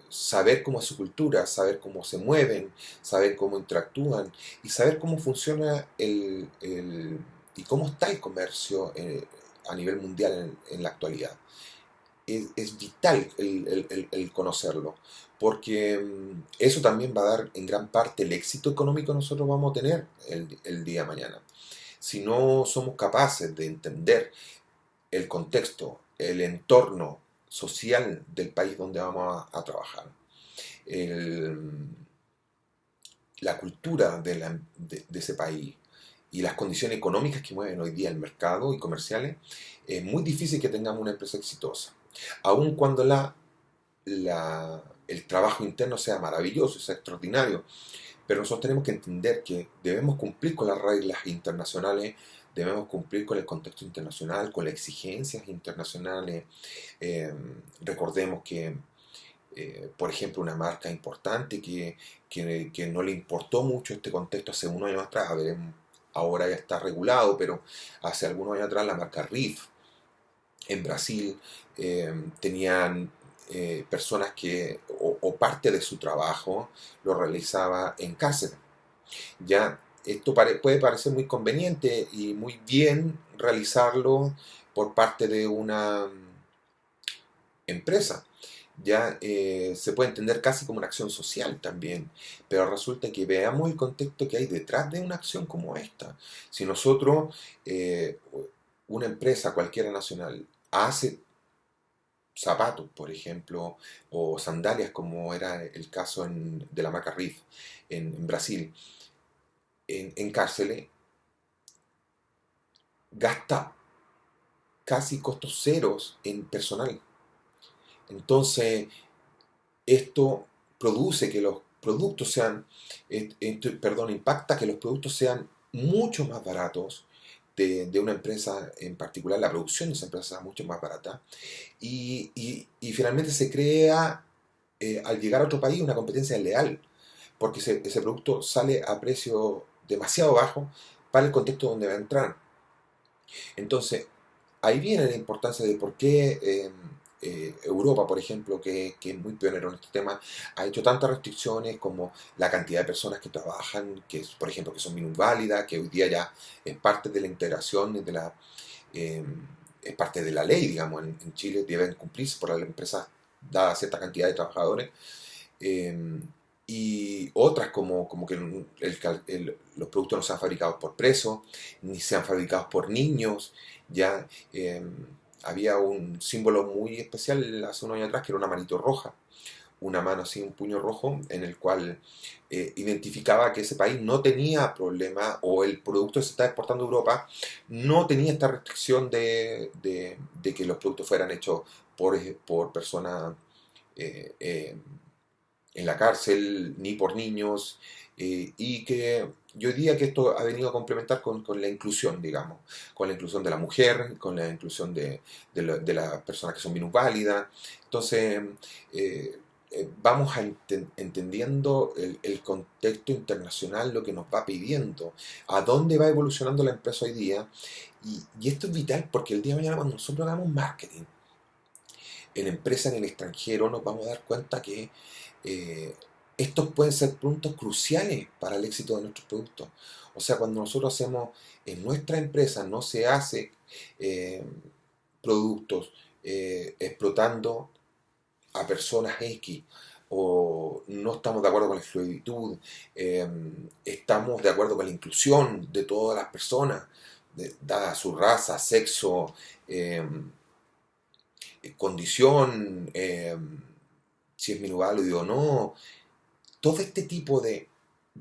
Saber cómo es su cultura, saber cómo se mueven, saber cómo interactúan y saber cómo funciona y cómo está el comercio a nivel mundial en la actualidad. Es vital el conocerlo, porque eso también va a dar en gran parte el éxito económico que nosotros vamos a tener el día de mañana. Si no somos capaces de entender el contexto, el entorno social del país donde vamos a trabajar, el- la cultura de ese país y las condiciones económicas que mueven hoy día el mercado y comerciales, es muy difícil que tengamos una empresa exitosa. Aun cuando el trabajo interno sea maravilloso, sea extraordinario, pero nosotros tenemos que entender que debemos cumplir con las reglas internacionales, debemos cumplir con el contexto internacional, con las exigencias internacionales. Eh, Recordemos que, por ejemplo, una marca importante que no le importó mucho este contexto hace unos años atrás, a ver, ahora ya está regulado, pero hace algunos años atrás la marca Riff en Brasil tenían personas o parte de su trabajo lo realizaba en cárcel. Ya esto puede parecer muy conveniente y muy bien realizarlo por parte de una empresa. Ya se puede entender casi como una acción social también, pero resulta que veamos el contexto que hay detrás de una acción como esta. Si nosotros, una empresa cualquiera nacional, hace zapatos, por ejemplo, o sandalias, como era el caso de la marca Riff en Brasil, en cárceles, gasta casi costos ceros en personal. Entonces, esto produce que los productos sean, perdón, impacta que los productos sean mucho más baratos de una empresa en particular, la producción de esa empresa sea mucho más barata, y finalmente se crea, al llegar a otro país, una competencia desleal, porque ese producto sale a precio demasiado bajo para el contexto donde va a entrar. Entonces, ahí viene la importancia de por qué Europa, por ejemplo, que es muy pionero en este tema, ha hecho tantas restricciones como la cantidad de personas que trabajan, que por ejemplo que son minusválidas, que hoy día ya es parte de la integración y eh, es parte de la ley, digamos, en Chile deben cumplirse por la empresa dada cierta cantidad de trabajadores. eh, y otras como que los productos no sean fabricados por presos, ni sean fabricados por niños, ya había un símbolo muy especial hace unos años atrás que era una manito roja, una mano así, un puño rojo, en el cual identificaba que ese país no tenía problema o el producto que se estaba exportando a Europa no tenía esta restricción de que los productos fueran hechos por personas eh, eh, en la cárcel, ni por niños, y que yo diría que esto ha venido a complementar con la inclusión, digamos, con la inclusión de la mujer, con la inclusión de las personas que son minusválidas. Entonces, vamos entendiendo el contexto internacional, lo que nos va pidiendo, a dónde va evolucionando la empresa hoy día, y esto es vital porque el día de mañana cuando nosotros hagamos marketing en empresas en el extranjero nos vamos a dar cuenta que eh, estos pueden ser puntos cruciales para el éxito de nuestros productos. O sea, cuando nosotros hacemos en nuestra empresa, no se hace eh, productos explotando a personas X, o no estamos de acuerdo con la esclavitud, eh, estamos de acuerdo con la inclusión de todas las personas, dada su raza, sexo, eh, condición, si es minusválido o no, todo este tipo de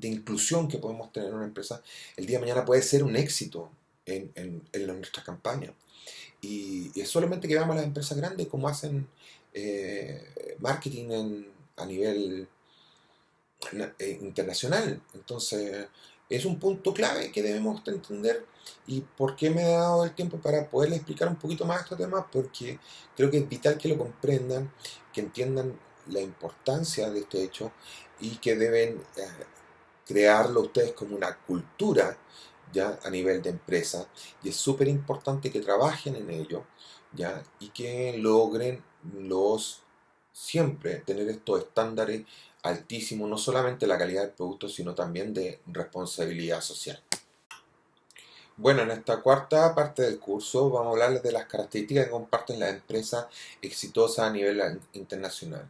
inclusión que podemos tener en una empresa, el día de mañana puede ser un éxito en nuestras campañas. Y es solamente que veamos a las empresas grandes como hacen marketing a nivel internacional. Entonces, es un punto clave que debemos entender. ¿Y por qué me he dado el tiempo para poderle explicar un poquito más estos temas? Porque creo que es vital que lo comprendan, que entiendan la importancia de este hecho y que deben crearlo ustedes como una cultura ya a nivel de empresa. Y es súper importante que trabajen en ello ya y que logren los siempre tener estos estándares altísimos, no solamente la calidad del producto, sino también de responsabilidad social. Bueno, en esta cuarta parte del curso vamos a hablarles de las características que comparten las empresas exitosas a nivel internacional.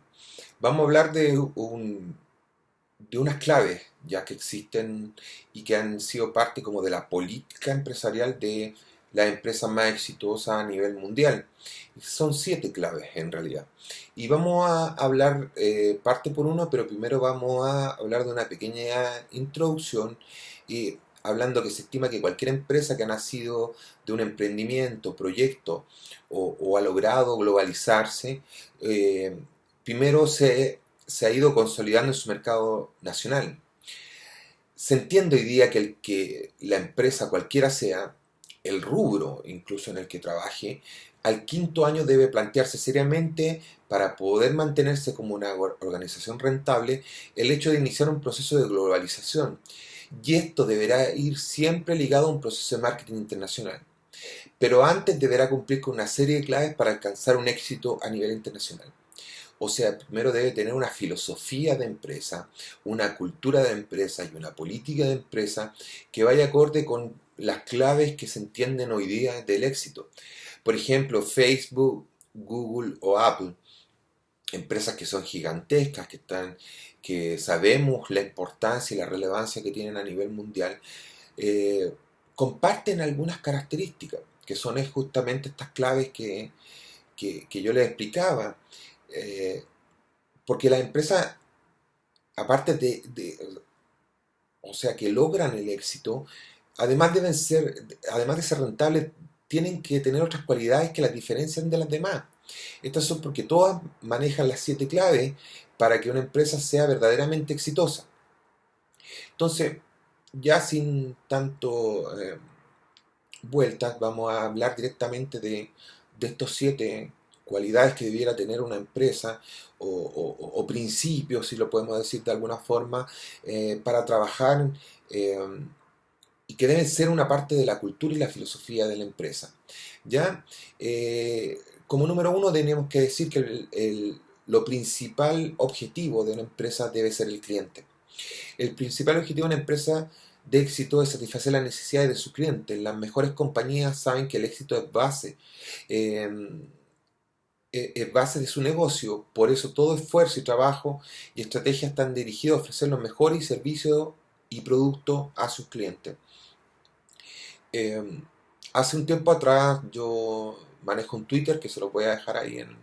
Vamos a hablar de unas claves ya que existen y que han sido parte como de la política empresarial de las empresas más exitosas a nivel mundial. Son 7 claves en realidad. Y vamos a hablar parte por uno, pero primero vamos a hablar de una pequeña introducción y hablando que se estima que cualquier empresa que ha nacido de un emprendimiento, proyecto o ha logrado globalizarse, primero se ha ido consolidando en su mercado nacional. Se entiende hoy día que la empresa, cualquiera sea, el rubro incluso en el que trabaje, al quinto año debe plantearse seriamente para poder mantenerse como una organización rentable el hecho de iniciar un proceso de globalización. Y esto deberá ir siempre ligado a un proceso de marketing internacional. Pero antes deberá cumplir con una serie de claves para alcanzar un éxito a nivel internacional. O sea, primero debe tener una filosofía de empresa, una cultura de empresa y una política de empresa que vaya acorde con las claves que se entienden hoy día del éxito. Por ejemplo, Facebook, Google o Apple, empresas que son gigantescas, que sabemos la importancia y la relevancia que tienen a nivel mundial, eh, comparten algunas características, que son justamente estas claves que yo les explicaba. Eh, Porque las empresas, aparte o sea, que logran el éxito, además de ser rentables, tienen que tener otras cualidades que las diferencian de las demás. Estas son porque todas manejan las 7 claves para que una empresa sea verdaderamente exitosa. Entonces, ya sin tanto vueltas, vamos a hablar directamente de estos 7 cualidades que debiera tener una empresa o principios, si lo podemos decir de alguna forma, para trabajar, eh, y que deben ser una parte de la cultura y la filosofía de la empresa. ¿Ya? Como número uno, tenemos que decir que lo principal objetivo de una empresa debe ser el cliente. El principal objetivo de una empresa de éxito es satisfacer las necesidades de sus clientes. Las mejores compañías saben que el éxito eh, es base de su negocio, por eso todo esfuerzo y trabajo y estrategia están dirigidos a ofrecer los mejores servicios y productos a sus clientes. Eh, Hace un tiempo atrás yo manejo un Twitter que se lo voy a dejar ahí en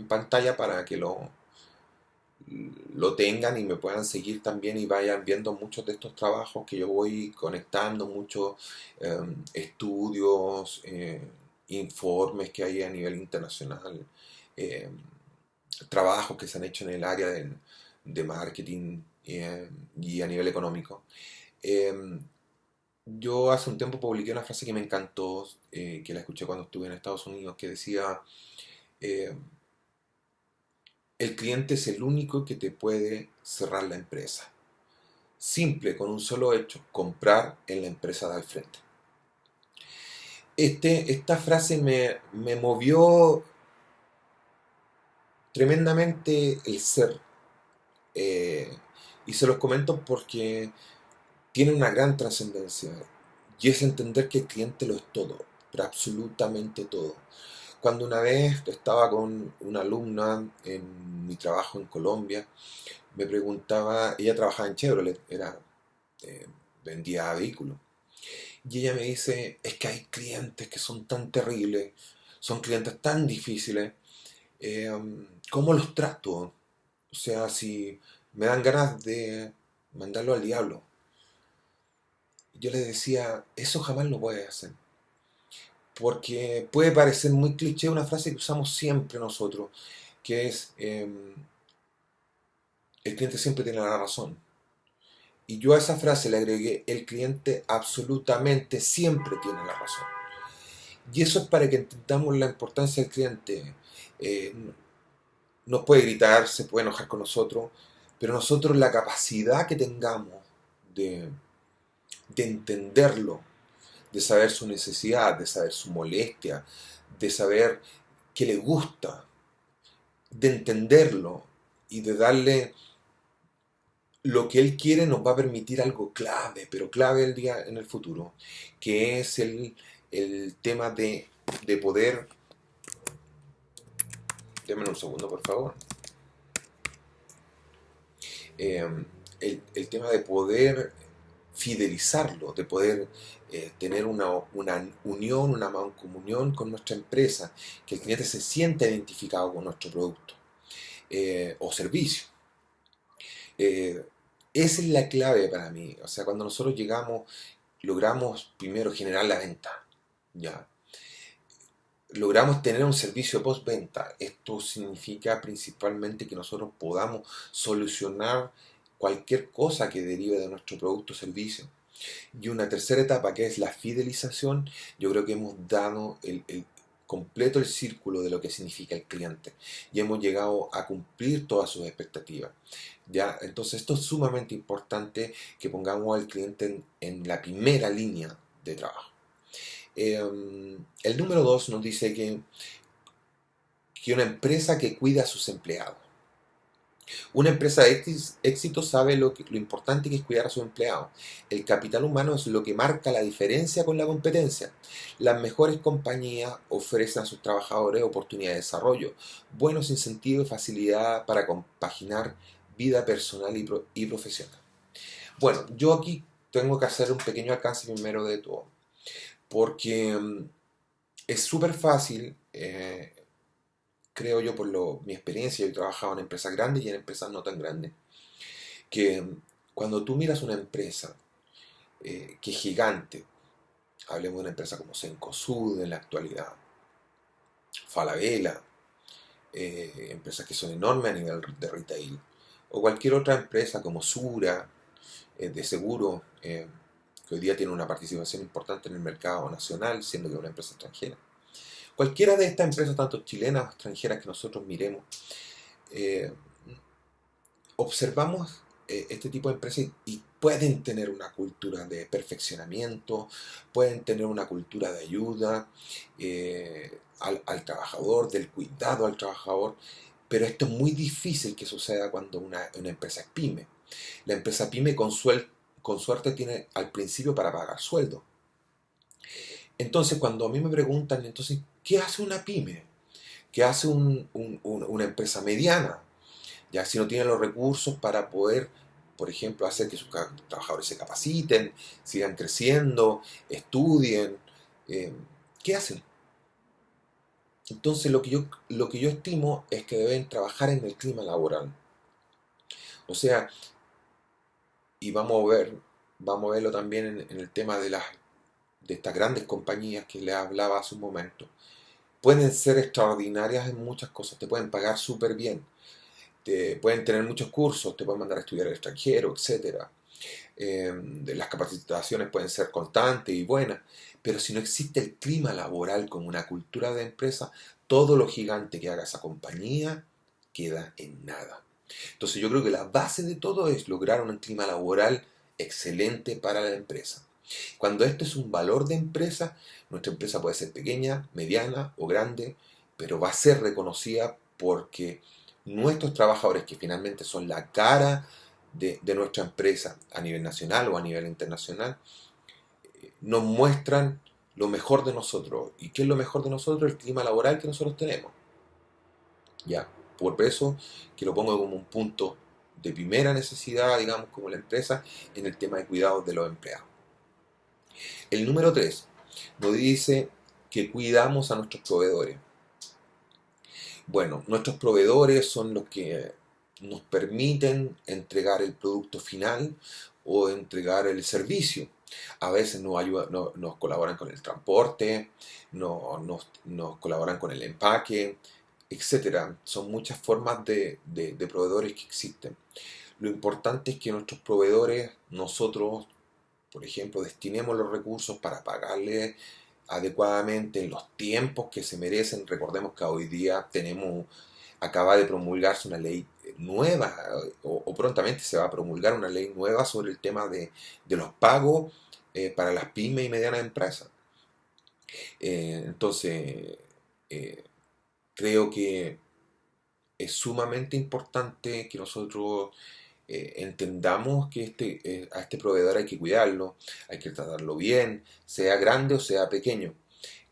pantalla para que lo tengan y me puedan seguir también y vayan viendo muchos de estos trabajos que yo voy conectando, muchos estudios, informes que hay a nivel internacional, eh, trabajos que se han hecho en el área de marketing y a nivel económico. Eh, yo hace un tiempo publiqué una frase que me encantó, que la escuché cuando estuve en Estados Unidos, que decía, eh, el cliente es el único que te puede cerrar la empresa. Simple, con un solo hecho, comprar en la empresa de al frente. Esta frase me movió tremendamente el ser. eh, y se los comento porque tiene una gran trascendencia. Y es entender que el cliente lo es todo, pero absolutamente todo. Cuando una vez estaba con una alumna en mi trabajo en Colombia, me preguntaba, ella trabajaba en Chevrolet, eh, vendía vehículos. Y ella me dice, es que hay clientes que son tan terribles, son clientes tan difíciles, eh, ¿cómo los trato? O sea, si me dan ganas de mandarlo al diablo. Yo le decía, eso jamás lo puedes hacer. Porque puede parecer muy cliché una frase que usamos siempre nosotros, que es, el cliente siempre tiene la razón. Y yo a esa frase le agregué, el cliente absolutamente siempre tiene la razón. Y eso es para que entendamos la importancia del cliente. Eh, Nos puede gritar, se puede enojar con nosotros, pero nosotros la capacidad que tengamos de, de entenderlo, de saber su necesidad, de saber su molestia, de saber qué le gusta, de entenderlo y de darle lo que él quiere, nos va a permitir algo clave, pero clave el día en el futuro, que es el tema de poder. Déjenme un segundo, por favor. Eh, el tema de poder fidelizarlo, de poder tener una unión, una mancomunión con nuestra empresa, que el cliente se sienta identificado con nuestro producto o servicio. Eh, Esa es la clave para mí. O sea, cuando nosotros logramos primero generar la venta, ¿ya? Logramos tener un servicio postventa. Esto significa principalmente que nosotros podamos solucionar cualquier cosa que derive de nuestro producto o servicio. Y una tercera etapa que es la fidelización, yo creo que hemos dado completo el círculo de lo que significa el cliente y hemos llegado a cumplir todas sus expectativas. ¿Ya? Entonces esto es sumamente importante que pongamos al cliente en la primera línea de trabajo. El número 2 nos dice que una empresa que cuida a sus empleados. Una empresa de éxito sabe lo importante que es cuidar a sus empleados. El capital humano es lo que marca la diferencia con la competencia. Las mejores compañías ofrecen a sus trabajadores oportunidades de desarrollo, buenos incentivos y facilidad para compaginar vida personal y profesional. Bueno, yo aquí tengo que hacer un pequeño alcance primero de todo, porque es súper fácil, creo yo por mi experiencia. Yo he trabajado en empresas grandes y en empresas no tan grandes, que cuando tú miras una empresa que es gigante, hablemos de una empresa como Cencosud en la actualidad, Falabella, empresas que son enormes a nivel de retail, o cualquier otra empresa como Sura, de seguro, que hoy día tiene una participación importante en el mercado nacional, siendo que es una empresa extranjera. Cualquiera de estas empresas, tanto chilenas o extranjeras que nosotros miremos, eh, observamos este tipo de empresas y pueden tener una cultura de perfeccionamiento, pueden tener una cultura de ayuda al trabajador, del cuidado al trabajador, pero esto es muy difícil que suceda cuando una empresa es pyme. La empresa pyme con suerte tiene al principio para pagar sueldo. Entonces cuando a mí me preguntan, entonces, ¿qué hace una pyme? ¿Qué hace una empresa mediana? Ya si no tienen los recursos para poder, por ejemplo, hacer que sus trabajadores se capaciten, sigan creciendo, estudien, eh, ¿qué hacen? Entonces lo que yo estimo es que deben trabajar en el clima laboral. O sea, y vamos a verlo también en el tema de estas grandes compañías que les hablaba hace un momento. Pueden ser extraordinarias en muchas cosas, te pueden pagar súper bien, te pueden tener muchos cursos, te pueden mandar a estudiar al extranjero, etcétera. Las capacitaciones pueden ser constantes y buenas, pero si no existe el clima laboral como una cultura de empresa, todo lo gigante que haga esa compañía queda en nada. Entonces yo creo que la base de todo es lograr un clima laboral excelente para la empresa. Cuando esto es un valor de empresa, nuestra empresa puede ser pequeña, mediana o grande, pero va a ser reconocida porque nuestros trabajadores, que finalmente son la cara de nuestra empresa a nivel nacional o a nivel internacional, nos muestran lo mejor de nosotros. ¿Y qué es lo mejor de nosotros? El clima laboral que nosotros tenemos. Ya, por eso que lo pongo como un punto de primera necesidad, digamos, como la empresa, en el tema de cuidados de los empleados. El número 3 nos dice que cuidamos a nuestros proveedores. Bueno, nuestros proveedores son los que nos permiten entregar el producto final o entregar el servicio. A veces nos colaboran con el transporte, nos colaboran con el empaque, etcétera. Son muchas formas de proveedores que existen. Lo importante es que nuestros proveedores, nosotros, por ejemplo, destinemos los recursos para pagarles adecuadamente en los tiempos que se merecen. Recordemos que hoy día acaba de promulgarse una ley nueva, o prontamente se va a promulgar una ley nueva sobre el tema de los pagos para las pymes y medianas empresas. Entonces, eh, creo que es sumamente importante que nosotros entendamos que a este proveedor hay que cuidarlo, hay que tratarlo bien, sea grande o sea pequeño,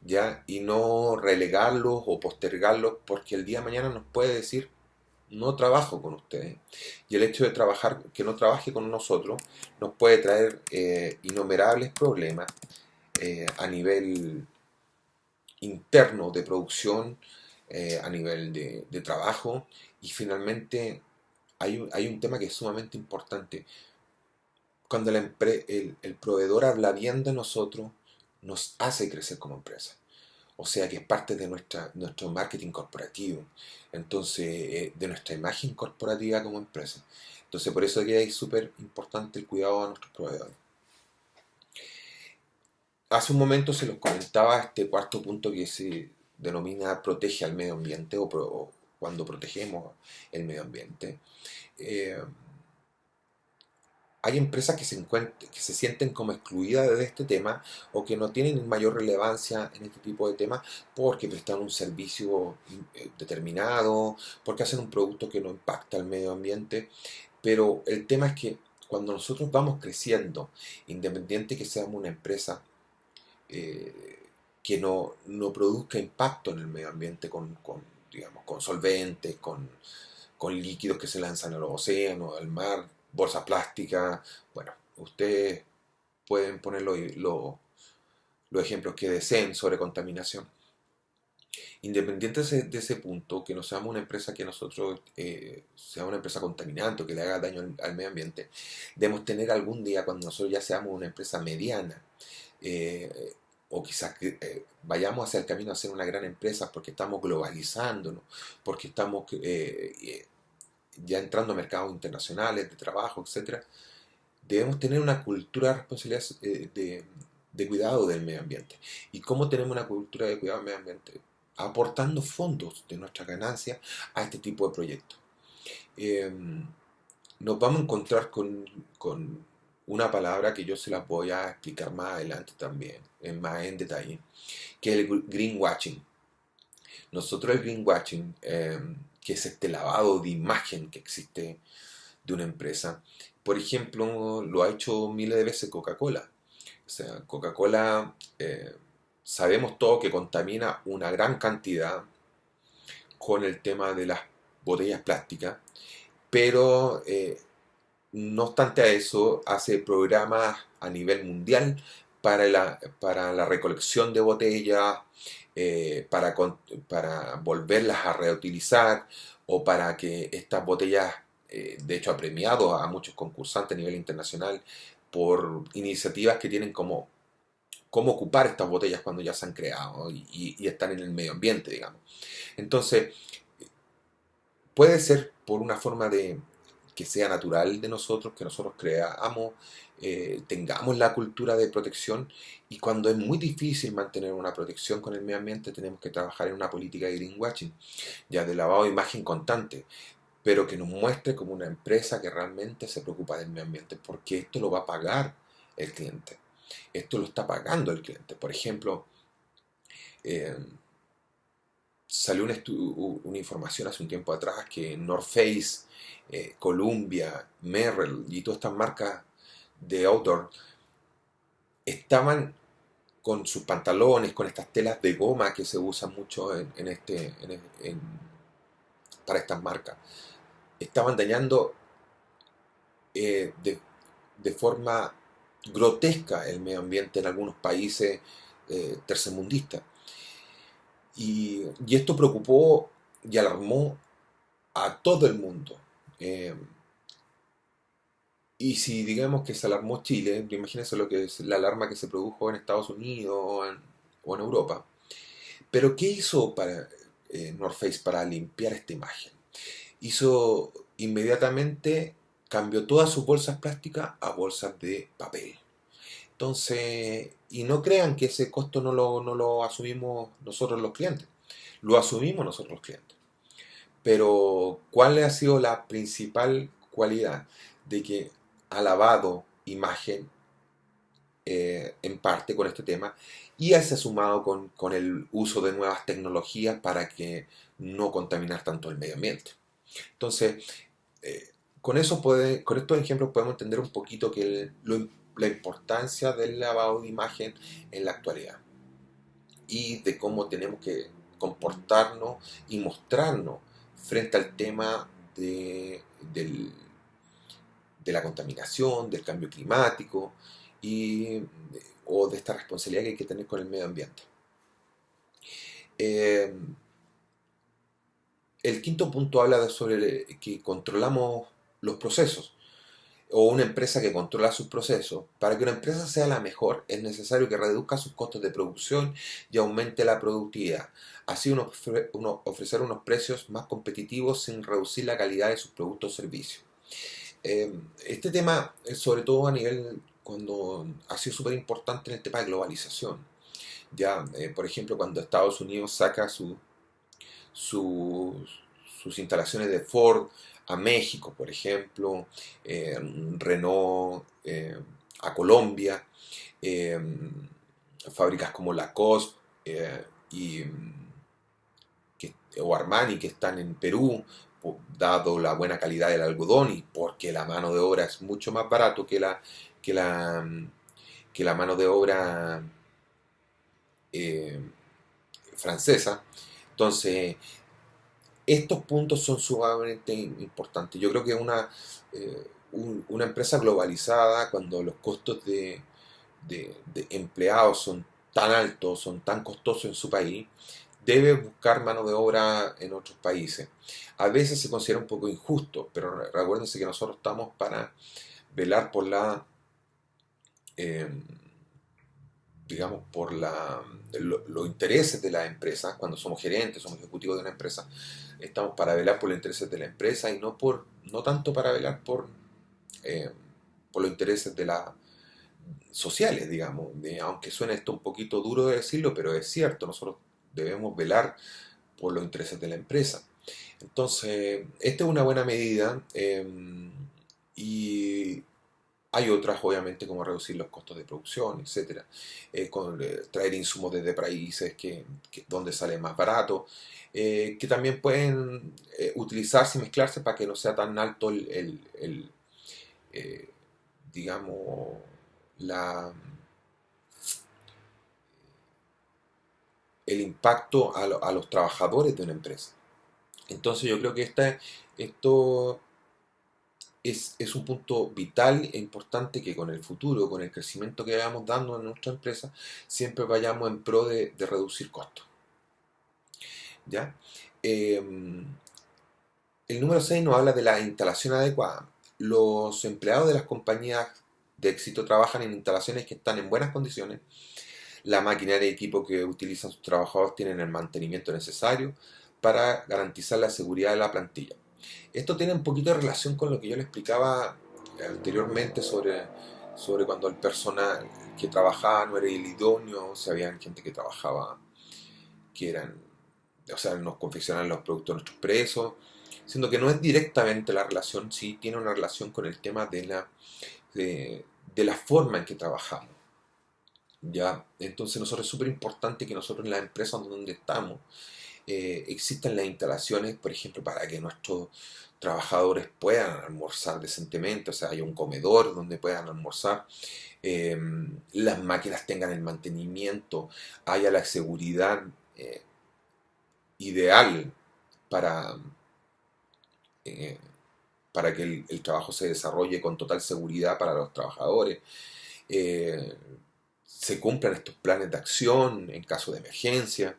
¿ya? Y no relegarlos o postergarlos porque el día de mañana nos puede decir, no trabajo con ustedes. Y el hecho de que no trabaje con nosotros nos puede traer innumerables problemas a nivel interno de producción, a nivel de trabajo, y finalmente hay un tema que es sumamente importante. Cuando el proveedor habla bien de nosotros, nos hace crecer como empresa. O sea que es parte de nuestro marketing corporativo. Entonces, de nuestra imagen corporativa como empresa. Entonces, por eso que es súper importante el cuidado a nuestros proveedores. Hace un momento se los comentaba este cuarto punto que se denomina protege al medio ambiente o cuando protegemos el medio ambiente. Eh, hay empresas que se sienten como excluidas de este tema o que no tienen mayor relevancia en este tipo de temas porque prestan un servicio determinado, porque hacen un producto que no impacta al medio ambiente. Pero el tema es que cuando nosotros vamos creciendo, independiente que seamos una empresa que no produzca impacto en el medio ambiente digamos, con solventes, con líquidos que se lanzan a los océanos, al mar, bolsas plásticas. Bueno, ustedes pueden poner los ejemplos que deseen sobre contaminación. Independiente de ese punto, que no seamos una empresa que nosotros sea una empresa contaminante o que le haga daño al medio ambiente, debemos tener algún día, cuando nosotros ya seamos una empresa mediana, eh, o quizás vayamos hacia el camino a ser una gran empresa porque estamos globalizándonos, porque estamos ya entrando a mercados internacionales de trabajo, etcétera, debemos tener una cultura de responsabilidad de cuidado del medio ambiente. ¿Y cómo tenemos una cultura de cuidado del medio ambiente? Aportando fondos de nuestra ganancia a este tipo de proyectos. Eh, Nos vamos a encontrar con una palabra que yo se las voy a explicar más adelante también, más en detalle, que es el greenwashing. Nosotros el greenwashing, que es este lavado de imagen que existe de una empresa, por ejemplo, lo ha hecho miles de veces Coca-Cola. O sea, Coca-Cola, sabemos todo que contamina una gran cantidad con el tema de las botellas plásticas, pero no obstante a eso, hace programas a nivel mundial para la recolección de botellas, para volverlas a reutilizar o para que estas botellas, de hecho ha premiado a muchos concursantes a nivel internacional por iniciativas que tienen como cómo ocupar estas botellas cuando ya se han creado y están en el medio ambiente, digamos. Entonces, puede ser por una forma de que sea natural de nosotros, que nosotros creamos, tengamos la cultura de protección, y cuando es muy difícil mantener una protección con el medio ambiente tenemos que trabajar en una política de greenwashing, ya de lavado de imagen constante, pero que nos muestre como una empresa que realmente se preocupa del medio ambiente, porque esto lo va a pagar el cliente, esto lo está pagando el cliente. Por ejemplo, eh, salió una información hace un tiempo atrás que North Face, Columbia, Merrell y todas estas marcas de outdoor estaban con sus pantalones, con estas telas de goma que se usan mucho para estas marcas. Estaban dañando de forma grotesca el medio ambiente en algunos países tercermundistas. Y esto preocupó y alarmó a todo el mundo. Eh, y si digamos que se alarmó Chile, imagínense lo que es la alarma que se produjo en Estados Unidos o en Europa. Pero ¿qué hizo North Face para limpiar esta imagen? Hizo inmediatamente, cambió todas sus bolsas plásticas a bolsas de papel. Entonces, y no crean que ese costo no lo asumimos nosotros los clientes, lo asumimos nosotros los clientes. Pero, ¿cuál ha sido la principal cualidad? De que ha lavado imagen en parte con este tema y se ha sumado con el uso de nuevas tecnologías para que no contaminar tanto el medio ambiente. Entonces, eh, con estos ejemplos podemos entender un poquito la importancia del lavado de imagen en la actualidad y de cómo tenemos que comportarnos y mostrarnos frente al tema de la contaminación, del cambio climático o de esta responsabilidad que hay que tener con el medio ambiente. Eh, el quinto punto habla sobre que controlamos los procesos, o una empresa que controla sus procesos. Para que una empresa sea la mejor es necesario que reduzca sus costos de producción y aumente la productividad. Así ofrecer unos precios más competitivos sin reducir la calidad de sus productos o servicios. Este tema, sobre todo a nivel, cuando ha sido súper importante en el tema de globalización. Ya, por ejemplo, cuando Estados Unidos saca sus instalaciones de Ford a México, por ejemplo, Renault a Colombia, eh, fábricas como Lacoste y, o Armani que están en Perú, dado la buena calidad del algodón y porque la mano de obra es mucho más barato que la, que la mano de obra eh, francesa. Entonces, estos puntos son sumamente importantes. Yo creo que una empresa globalizada, cuando los costos de empleados son tan altos, son tan costosos en su país, debe buscar mano de obra en otros países. A veces se considera un poco injusto, pero recuérdense que nosotros estamos para velar por eh, digamos, por los intereses de la empresa. Cuando somos gerentes, somos ejecutivos de una empresa, estamos para velar por los intereses de la empresa y no tanto para velar eh, por los intereses sociales, digamos. Aunque suene esto un poquito duro de decirlo, pero es cierto, nosotros debemos velar por los intereses de la empresa. Entonces, esta es una buena medida y hay otras, obviamente, como reducir los costos de producción, etcétera, traer insumos desde países donde sale más barato, que también pueden utilizarse y mezclarse para que no sea tan alto eh, digamos, la, el impacto a los trabajadores de una empresa. Entonces yo creo que esto es un punto vital e importante que con el futuro, con el crecimiento que vayamos dando en nuestra empresa, siempre vayamos en pro de reducir costos. ¿Ya? El número 6 nos habla de la instalación adecuada. Los empleados de las compañías de éxito trabajan en instalaciones que están en buenas condiciones. La maquinaria y equipo que utilizan sus trabajadores tienen el mantenimiento necesario para garantizar la seguridad de la plantilla. Esto tiene un poquito de relación con lo que yo le explicaba anteriormente sobre cuando el personal que trabajaba no era el idóneo, si había gente que trabajaba que eran, o sea, nos confeccionaban los productos nuestros presos, siendo que no es directamente la relación, sí tiene una relación con el tema de la forma en que trabajamos. ¿Ya? Entonces nosotros es súper importante que nosotros en las empresas donde estamos existan las instalaciones, por ejemplo, para que nuestros trabajadores puedan almorzar decentemente, o sea, hay un comedor donde puedan almorzar, eh, las máquinas tengan el mantenimiento, haya la seguridad ideal para, eh, para que el trabajo se desarrolle con total seguridad para los trabajadores. eh, Se cumplan estos planes de acción en caso de emergencia.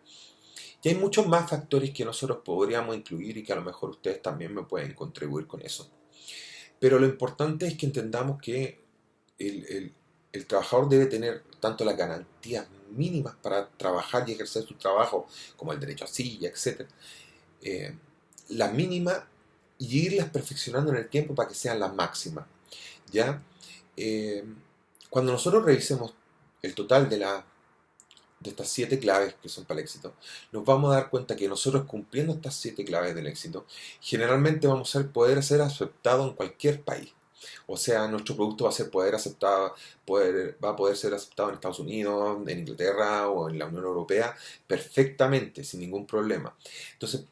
Y hay muchos más factores que nosotros podríamos incluir y que a lo mejor ustedes también me pueden contribuir con eso. Pero lo importante es que entendamos que el trabajador debe tener tanto las garantías mínimas para trabajar y ejercer su trabajo, como el derecho a silla, etc. eh, las mínimas y irlas perfeccionando en el tiempo para que sean las máximas. ¿Ya? Eh, Cuando nosotros revisemos el total de estas 7 claves que son para el éxito, nos vamos a dar cuenta que nosotros cumpliendo estas 7 claves del éxito, generalmente vamos a poder ser aceptados en cualquier país. O sea, nuestro producto va a poder aceptado, va a poder ser aceptado en Estados Unidos, en Inglaterra o en la Unión Europea perfectamente, sin ningún problema. Entonces,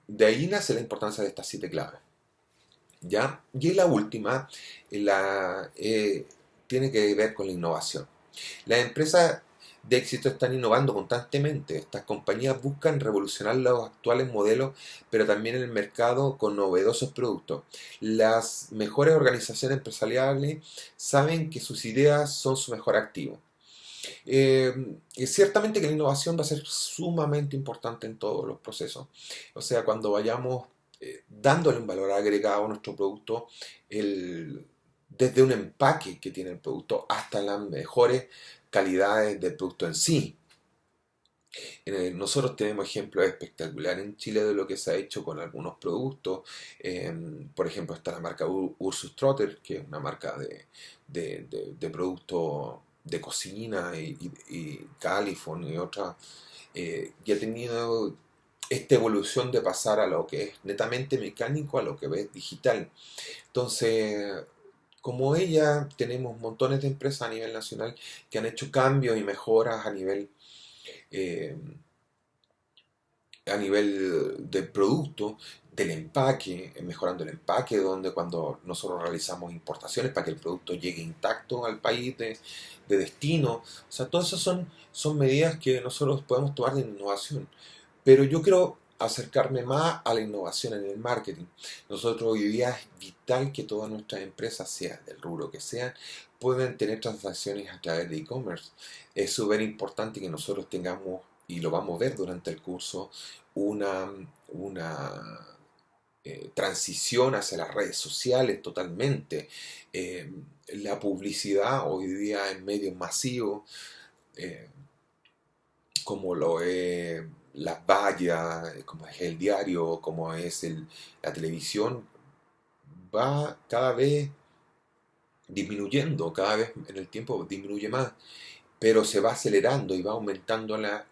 de ahí nace la importancia de estas 7 claves. ¿Ya? Y la última tiene que ver con la innovación. Las empresas de éxito están innovando constantemente. Estas compañías buscan revolucionar los actuales modelos, pero también el mercado con novedosos productos. Las mejores organizaciones empresariales saben que sus ideas son su mejor activo. Y ciertamente que la innovación va a ser sumamente importante en todos los procesos. O sea, cuando vayamos dándole un valor agregado a nuestro producto, desde un empaque que tiene el producto hasta las mejores calidades del producto en sí. Nosotros tenemos ejemplos espectaculares en Chile de lo que se ha hecho con algunos productos. Por ejemplo, está la marca Ursus Trotter, que es una marca de productos de cocina y Califon y otras, y ha tenido esta evolución de pasar a lo que es netamente mecánico a lo que es digital. Entonces, como ella, tenemos montones de empresas a nivel nacional que han hecho cambios y mejoras eh, a nivel del producto, del empaque, mejorando el empaque, donde cuando nosotros realizamos importaciones para que el producto llegue intacto al país de destino. O sea, todas esas son medidas que nosotros podemos tomar de innovación. Pero yo quiero acercarme más a la innovación en el marketing. Nosotros hoy día es vital que todas nuestras empresas, sea del rubro que sean, puedan tener transacciones a través de e-commerce. Es súper importante que nosotros tengamos, y lo vamos a ver durante el curso, una transición hacia las redes sociales totalmente. Eh, la publicidad hoy día en medios masivos, eh, como lo es las vallas, como es el diario, como es la televisión, va cada vez disminuyendo, cada vez en el tiempo disminuye más, pero se va acelerando y va aumentando la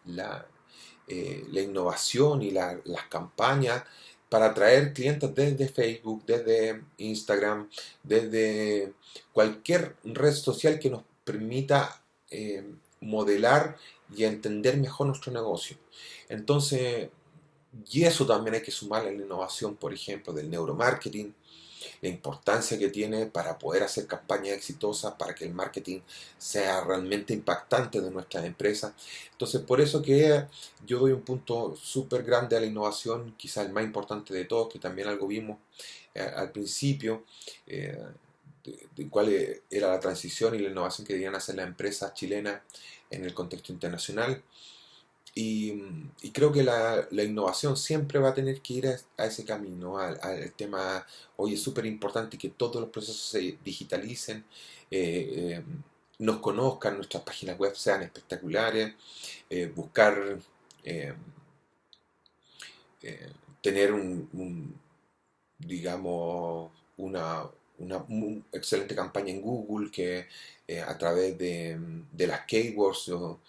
innovación y las campañas para atraer clientes desde Facebook, desde Instagram, desde cualquier red social que nos permita modelar y entender mejor nuestro negocio. Entonces, y eso también hay que sumarle a la innovación, por ejemplo, del neuromarketing, la importancia que tiene para poder hacer campañas exitosas, para que el marketing sea realmente impactante de nuestras empresas. Entonces, por eso que yo doy un punto súper grande a la innovación, quizá el más importante de todos, que también algo vimos al principio, eh, de cuál era la transición y la innovación que debían hacer las empresas chilenas en el contexto internacional. Y creo que la innovación siempre va a tener que ir a ese camino, al tema. Hoy es súper importante que todos los procesos se digitalicen, eh, eh, nos conozcan, nuestras páginas web sean espectaculares, buscar eh, eh, tener digamos, una excelente campaña en Google que a través de las keywords o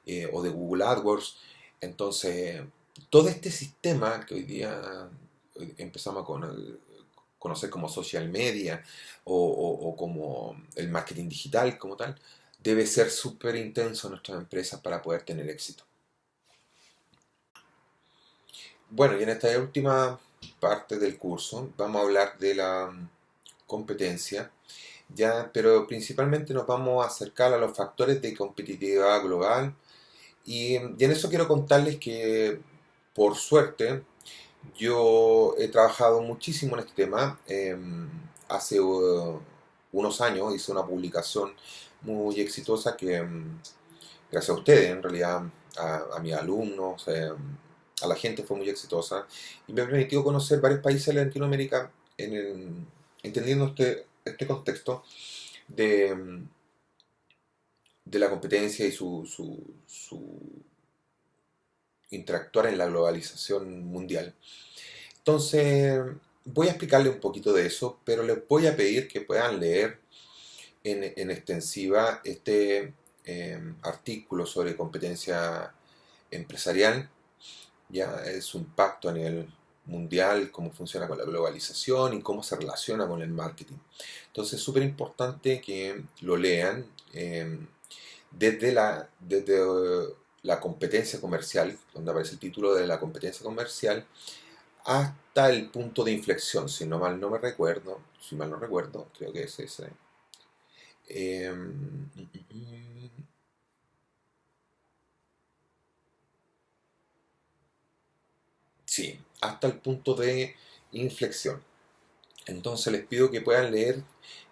de Google AdWords. Entonces, todo este sistema que hoy día empezamos a conocer como social media o como el marketing digital como tal, debe ser súper intenso en nuestras empresas para poder tener éxito. Bueno, y en esta última parte del curso vamos a hablar de la competencia, ya, pero principalmente nos vamos a acercar a los factores de competitividad global y en eso quiero contarles que por suerte yo he trabajado muchísimo en este tema. Hace unos años hice una publicación muy exitosa que, gracias a ustedes, en realidad, a mis alumnos, a la gente fue muy exitosa y me ha permitido conocer varios países de Latinoamérica entendiendo este contexto de, de la competencia y su interactuar en la globalización mundial. Entonces, voy a explicarle un poquito de eso, pero les voy a pedir que puedan leer en extensiva este artículo sobre competencia empresarial. Ya es su impacto a nivel mundial, cómo funciona con la globalización y cómo se relaciona con el marketing. Entonces es súper importante que lo lean desde la competencia comercial, donde aparece el título de la competencia comercial, hasta el punto de inflexión, si no mal no me recuerdo, si mal no recuerdo, creo que es ese. Eh, sí, hasta el punto de inflexión. Entonces les pido que puedan leer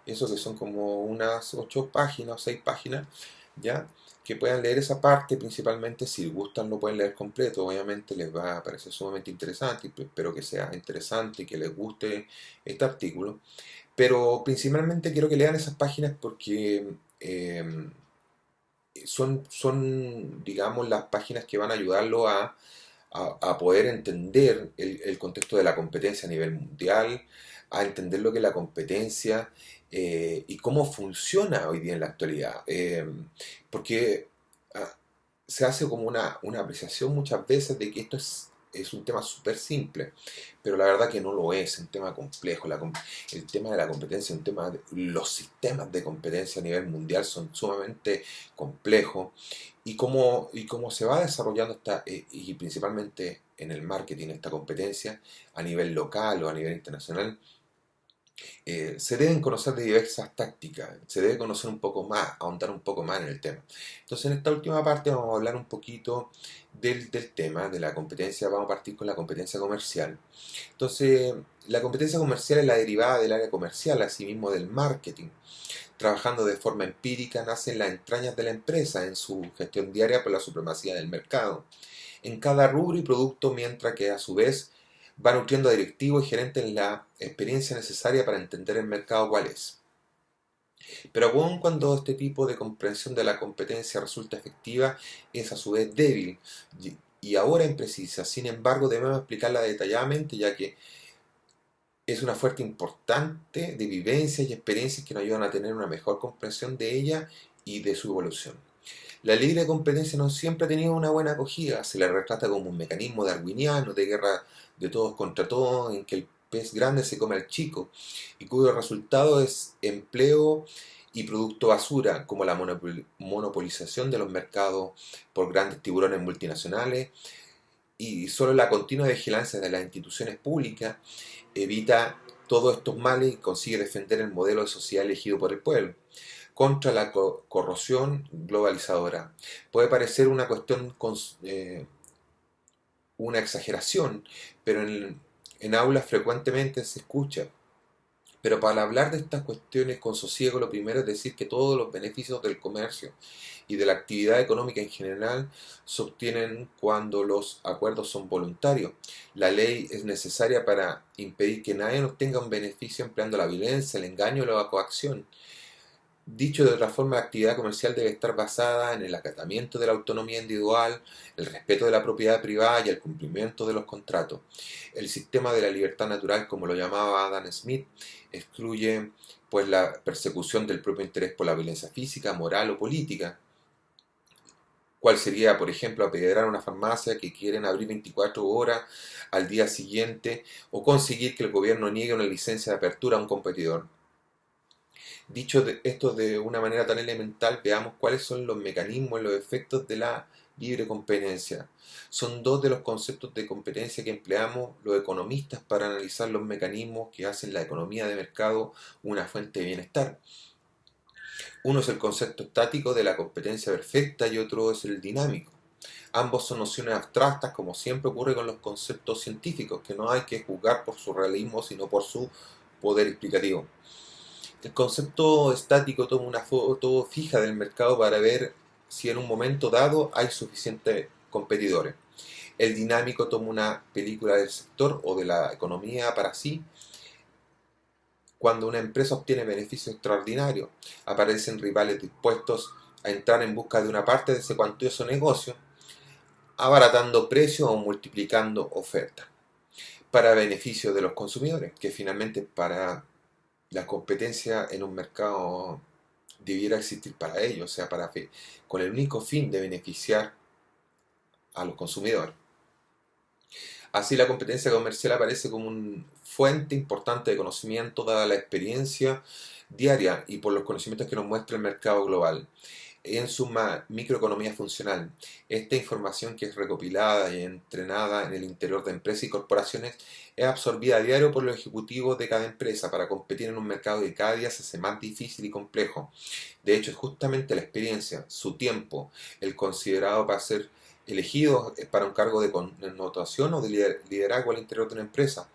eso que son como unas 8 páginas o 6 páginas, ¿ya? Que puedan leer esa parte principalmente, si gustan lo pueden leer completo, obviamente les va a parecer sumamente interesante y espero que sea interesante y que les guste este artículo, pero principalmente quiero que lean esas páginas porque son, digamos, las páginas que van a ayudarlo a poder entender el contexto de la competencia a nivel mundial, a entender lo que es la competencia y cómo funciona hoy día en la actualidad. Porque ah, se hace como una apreciación muchas veces de que esto es es un tema súper simple, pero la verdad que no lo es un tema complejo. El tema de la competencia, los sistemas de competencia a nivel mundial son sumamente complejos y cómo se va desarrollando y principalmente en el marketing esta competencia a nivel local o a nivel internacional. Se deben conocer de diversas tácticas, se debe conocer un poco más, ahondar un poco más en el tema. Entonces, en esta última parte vamos a hablar un poquito del tema de la competencia. Vamos a partir con la competencia comercial. Entonces, la competencia comercial es la derivada del área comercial, asimismo del marketing. Trabajando de forma empírica, nace en las entrañas de la empresa, en su gestión diaria por la supremacía del mercado, en cada rubro y producto, mientras que a su vez va nutriendo a directivos y gerentes en la experiencia necesaria para entender el mercado cuál es. Pero aun cuando este tipo de comprensión de la competencia resulta efectiva, es a su vez débil y ahora imprecisa. Sin embargo, debemos explicarla detalladamente, ya que es una fuente importante de vivencias y experiencias que nos ayudan a tener una mejor comprensión de ella y de su evolución. La libre competencia no siempre ha tenido una buena acogida. Se la retrata como un mecanismo darwiniano de guerra de todos contra todos, en que el pez grande se come al chico y cuyo resultado es empleo y producto basura, como la monopolización de los mercados por grandes tiburones multinacionales, y solo la continua vigilancia de las instituciones públicas evita todos estos males y consigue defender el modelo de sociedad elegido por el pueblo contra la corrosión globalizadora. Puede parecer una cuestión, una exageración, pero en aulas frecuentemente se escucha. Pero para hablar de estas cuestiones con sosiego, lo primero es decir que todos los beneficios del comercio y de la actividad económica en general se obtienen cuando los acuerdos son voluntarios. La ley es necesaria para impedir que nadie obtenga un beneficio empleando la violencia, el engaño o la coacción. Dicho de otra forma, la actividad comercial debe estar basada en el acatamiento de la autonomía individual, el respeto de la propiedad privada y el cumplimiento de los contratos. El sistema de la libertad natural, como lo llamaba Adam Smith, excluye pues la persecución del propio interés por la violencia física, moral o política. ¿Cuál sería, por ejemplo, apedrear a una farmacia que quieren abrir 24 horas al día siguiente o conseguir que el gobierno niegue una licencia de apertura a un competidor? Dicho esto de una manera tan elemental, veamos cuáles son los mecanismos y los efectos de la libre competencia. Son dos de los conceptos de competencia que empleamos los economistas para analizar los mecanismos que hacen la economía de mercado una fuente de bienestar. Uno es el concepto estático de la competencia perfecta y otro es el dinámico. Ambos son nociones abstractas, como siempre ocurre con los conceptos científicos, que no hay que juzgar por su realismo, sino por su poder explicativo. El concepto estático toma una foto fija del mercado para ver si en un momento dado hay suficientes competidores. El dinámico toma una película del sector o de la economía para sí. Cuando una empresa obtiene beneficios extraordinarios, aparecen rivales dispuestos a entrar en busca de una parte de ese cuantioso negocio, abaratando precios o multiplicando ofertas, para beneficio de los consumidores, que finalmente para la competencia en un mercado debiera existir para ello, o sea, con el único fin de beneficiar a los consumidores. Así, la competencia comercial aparece como una fuente importante de conocimiento dada la experiencia diaria y por los conocimientos que nos muestra el mercado global. En su microeconomía funcional, esta información que es recopilada y entrenada en el interior de empresas y corporaciones es absorbida a diario por los ejecutivos de cada empresa para competir en un mercado que cada día se hace más difícil y complejo. De hecho, es justamente la experiencia, su tiempo, el considerado para ser elegidos para un cargo de connotación o de liderazgo al interior de una empresa,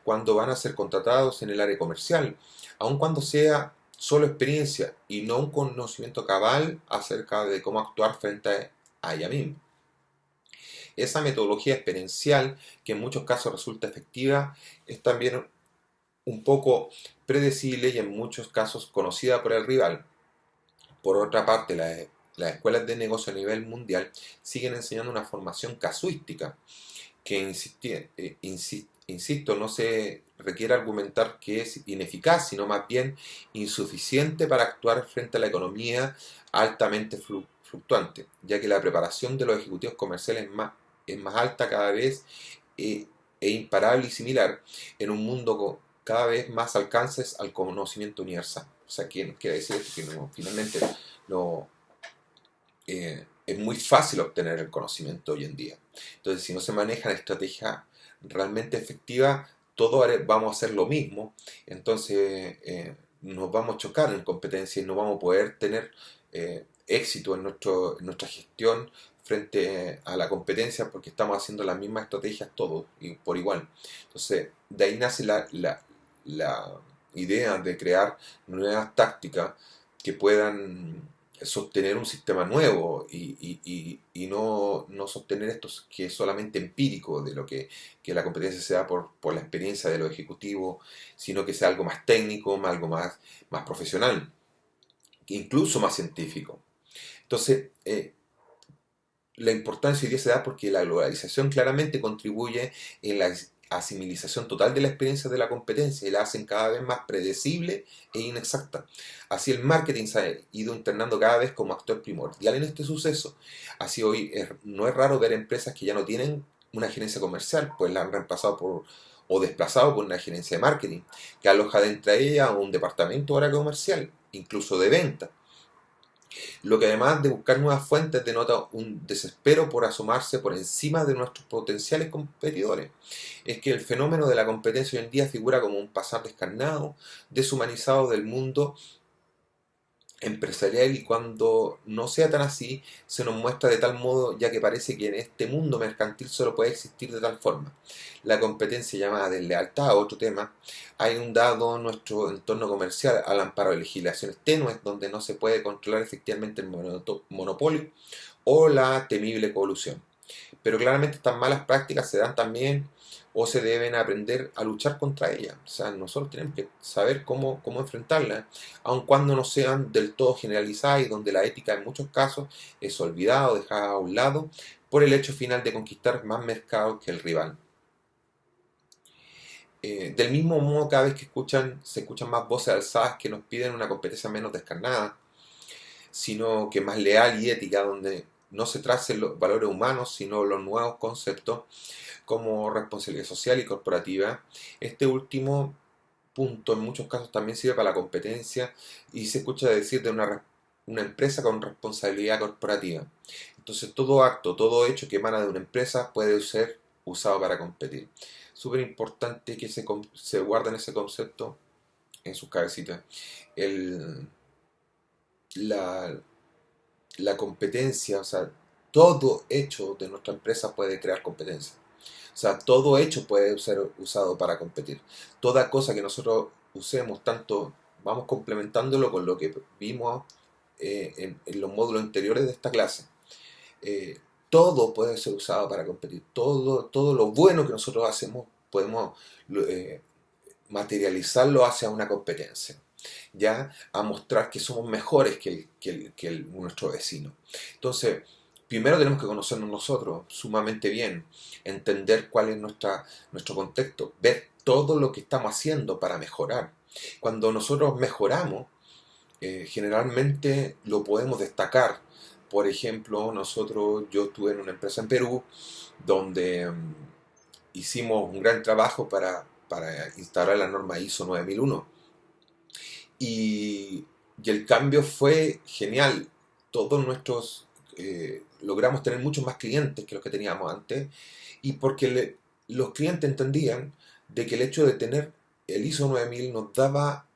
cuando van a ser contratados en el área comercial, aun cuando sea solo experiencia y no un conocimiento cabal acerca de cómo actuar frente a ella misma. Esa metodología experiencial, que en muchos casos resulta efectiva, es también un poco predecible y en muchos casos conocida por el rival. Por otra parte, las escuelas de negocio a nivel mundial siguen enseñando una formación casuística que, insisto, no se requiere argumentar que es ineficaz, sino más bien insuficiente para actuar frente a la economía altamente fluctuante, ya que la preparación de los ejecutivos comerciales es más alta cada vez e, e imparable y similar en un mundo con cada vez más alcances al conocimiento universal. O sea, ¿qué quiere decir esto? Que finalmente no, es muy fácil obtener el conocimiento hoy en día. Entonces, si no se manejan estrategias realmente efectivas, todos vamos a hacer lo mismo. Entonces, nos vamos a chocar en competencia y no vamos a poder tener éxito en nuestra gestión frente a la competencia porque estamos haciendo las mismas estrategias todos y por igual. Entonces, de ahí nace la idea de crear nuevas tácticas que puedan sostener un sistema nuevo y no sostener esto que es solamente empírico de lo que la competencia se da por la experiencia de los ejecutivos, sino que sea algo más técnico, algo más profesional, incluso más científico. Entonces, la importancia hoy día se da porque la globalización claramente contribuye en la asimilización total de la experiencia de la competencia y la hacen cada vez más predecible e inexacta. Así el marketing se ha ido internando cada vez como actor primordial en este suceso. Así hoy no es raro ver empresas que ya no tienen una gerencia comercial, pues la han reemplazado o desplazado por una gerencia de marketing, que aloja dentro de ella un departamento ahora comercial, incluso de venta. Lo que además de buscar nuevas fuentes denota un desespero por asomarse por encima de nuestros potenciales competidores. Es que el fenómeno de la competencia hoy en día figura como un pasar descarnado, deshumanizado del mundo empresarial, y cuando no sea tan así, se nos muestra de tal modo ya que parece que en este mundo mercantil solo puede existir de tal forma. La competencia llamada deslealtad, otro tema, ha inundado nuestro entorno comercial al amparo de legislaciones tenues donde no se puede controlar efectivamente el monopolio o la temible colusión. Pero claramente estas malas prácticas se dan también o se deben aprender a luchar contra ellas. O sea, nosotros tenemos que saber cómo enfrentarlas, aun cuando no sean del todo generalizadas y donde la ética en muchos casos es olvidada o dejada a un lado por el hecho final de conquistar más mercados que el rival. Del mismo modo, cada vez que se escuchan más voces alzadas que nos piden una competencia menos descarnada, sino que más leal y ética, donde no se tracen los valores humanos, sino los nuevos conceptos como responsabilidad social y corporativa. Este último punto en muchos casos también sirve para la competencia y se escucha decir de una empresa con responsabilidad corporativa. Entonces todo acto, todo hecho que emana de una empresa puede ser usado para competir. Súper importante que se guarden ese concepto en sus cabecitas. El, la, la competencia, o sea, todo hecho de nuestra empresa puede crear competencia. O sea, todo hecho puede ser usado para competir. Toda cosa que nosotros usemos, tanto vamos complementándolo con lo que vimos en los módulos anteriores de esta clase. Todo puede ser usado para competir. Todo lo bueno que nosotros hacemos podemos eh, materializarlo hacia una competencia, ya a mostrar que somos mejores que nuestro vecino. Entonces, primero tenemos que conocernos nosotros sumamente bien, entender cuál es nuestro contexto, ver todo lo que estamos haciendo para mejorar. Cuando nosotros mejoramos, generalmente lo podemos destacar. Por ejemplo, yo estuve en una empresa en Perú donde hicimos un gran trabajo para instaurar la norma ISO 9001. Y el cambio fue genial. Todos logramos tener muchos más clientes que los que teníamos antes, y porque los clientes entendían de que el hecho de tener el ISO 9000 nos daba,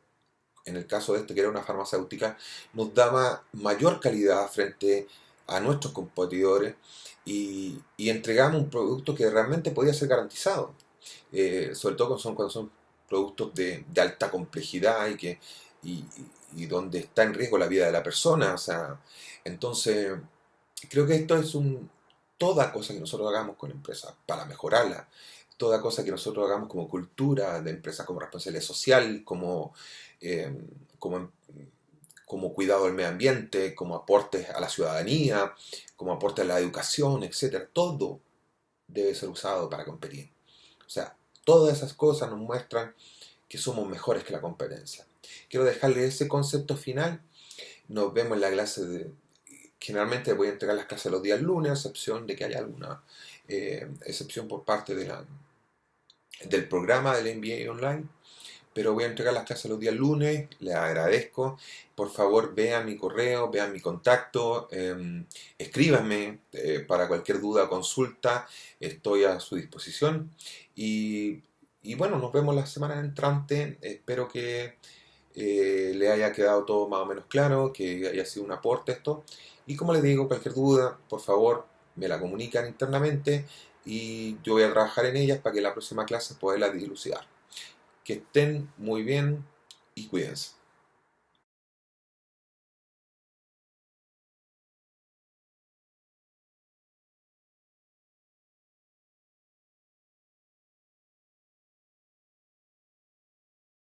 en el caso de este que era una farmacéutica, nos daba mayor calidad frente a nuestros competidores y entregamos un producto que realmente podía ser garantizado. Sobre todo cuando son productos de alta complejidad y, y donde está en riesgo la vida de la persona. O sea, entonces, creo que esto es toda cosa que nosotros hagamos con empresas para mejorarla, toda cosa que nosotros hagamos como cultura de empresas, como responsabilidad social, eh, como, como cuidado del medio ambiente, como aportes a la ciudadanía, como aportes a la educación, etcétera. Todo debe ser usado para competir. O sea, todas esas cosas nos muestran que somos mejores que la competencia. Quiero dejarle ese concepto final. Nos vemos en la clase Generalmente voy a entregar las clases los días lunes, a excepción de que haya alguna excepción por parte del programa del MBA online, pero voy a entregar las clases los días lunes, les agradezco. Por favor, vean mi correo, vean mi contacto, escríbanme para cualquier duda o consulta, estoy a su disposición. Y, y bueno, nos vemos la semana entrante, espero que le haya quedado todo más o menos claro, que haya sido un aporte esto. Y como les digo, cualquier duda, por favor, me la comunican internamente y yo voy a trabajar en ellas para que la próxima clase poderla dilucidar. Que estén muy bien y cuídense.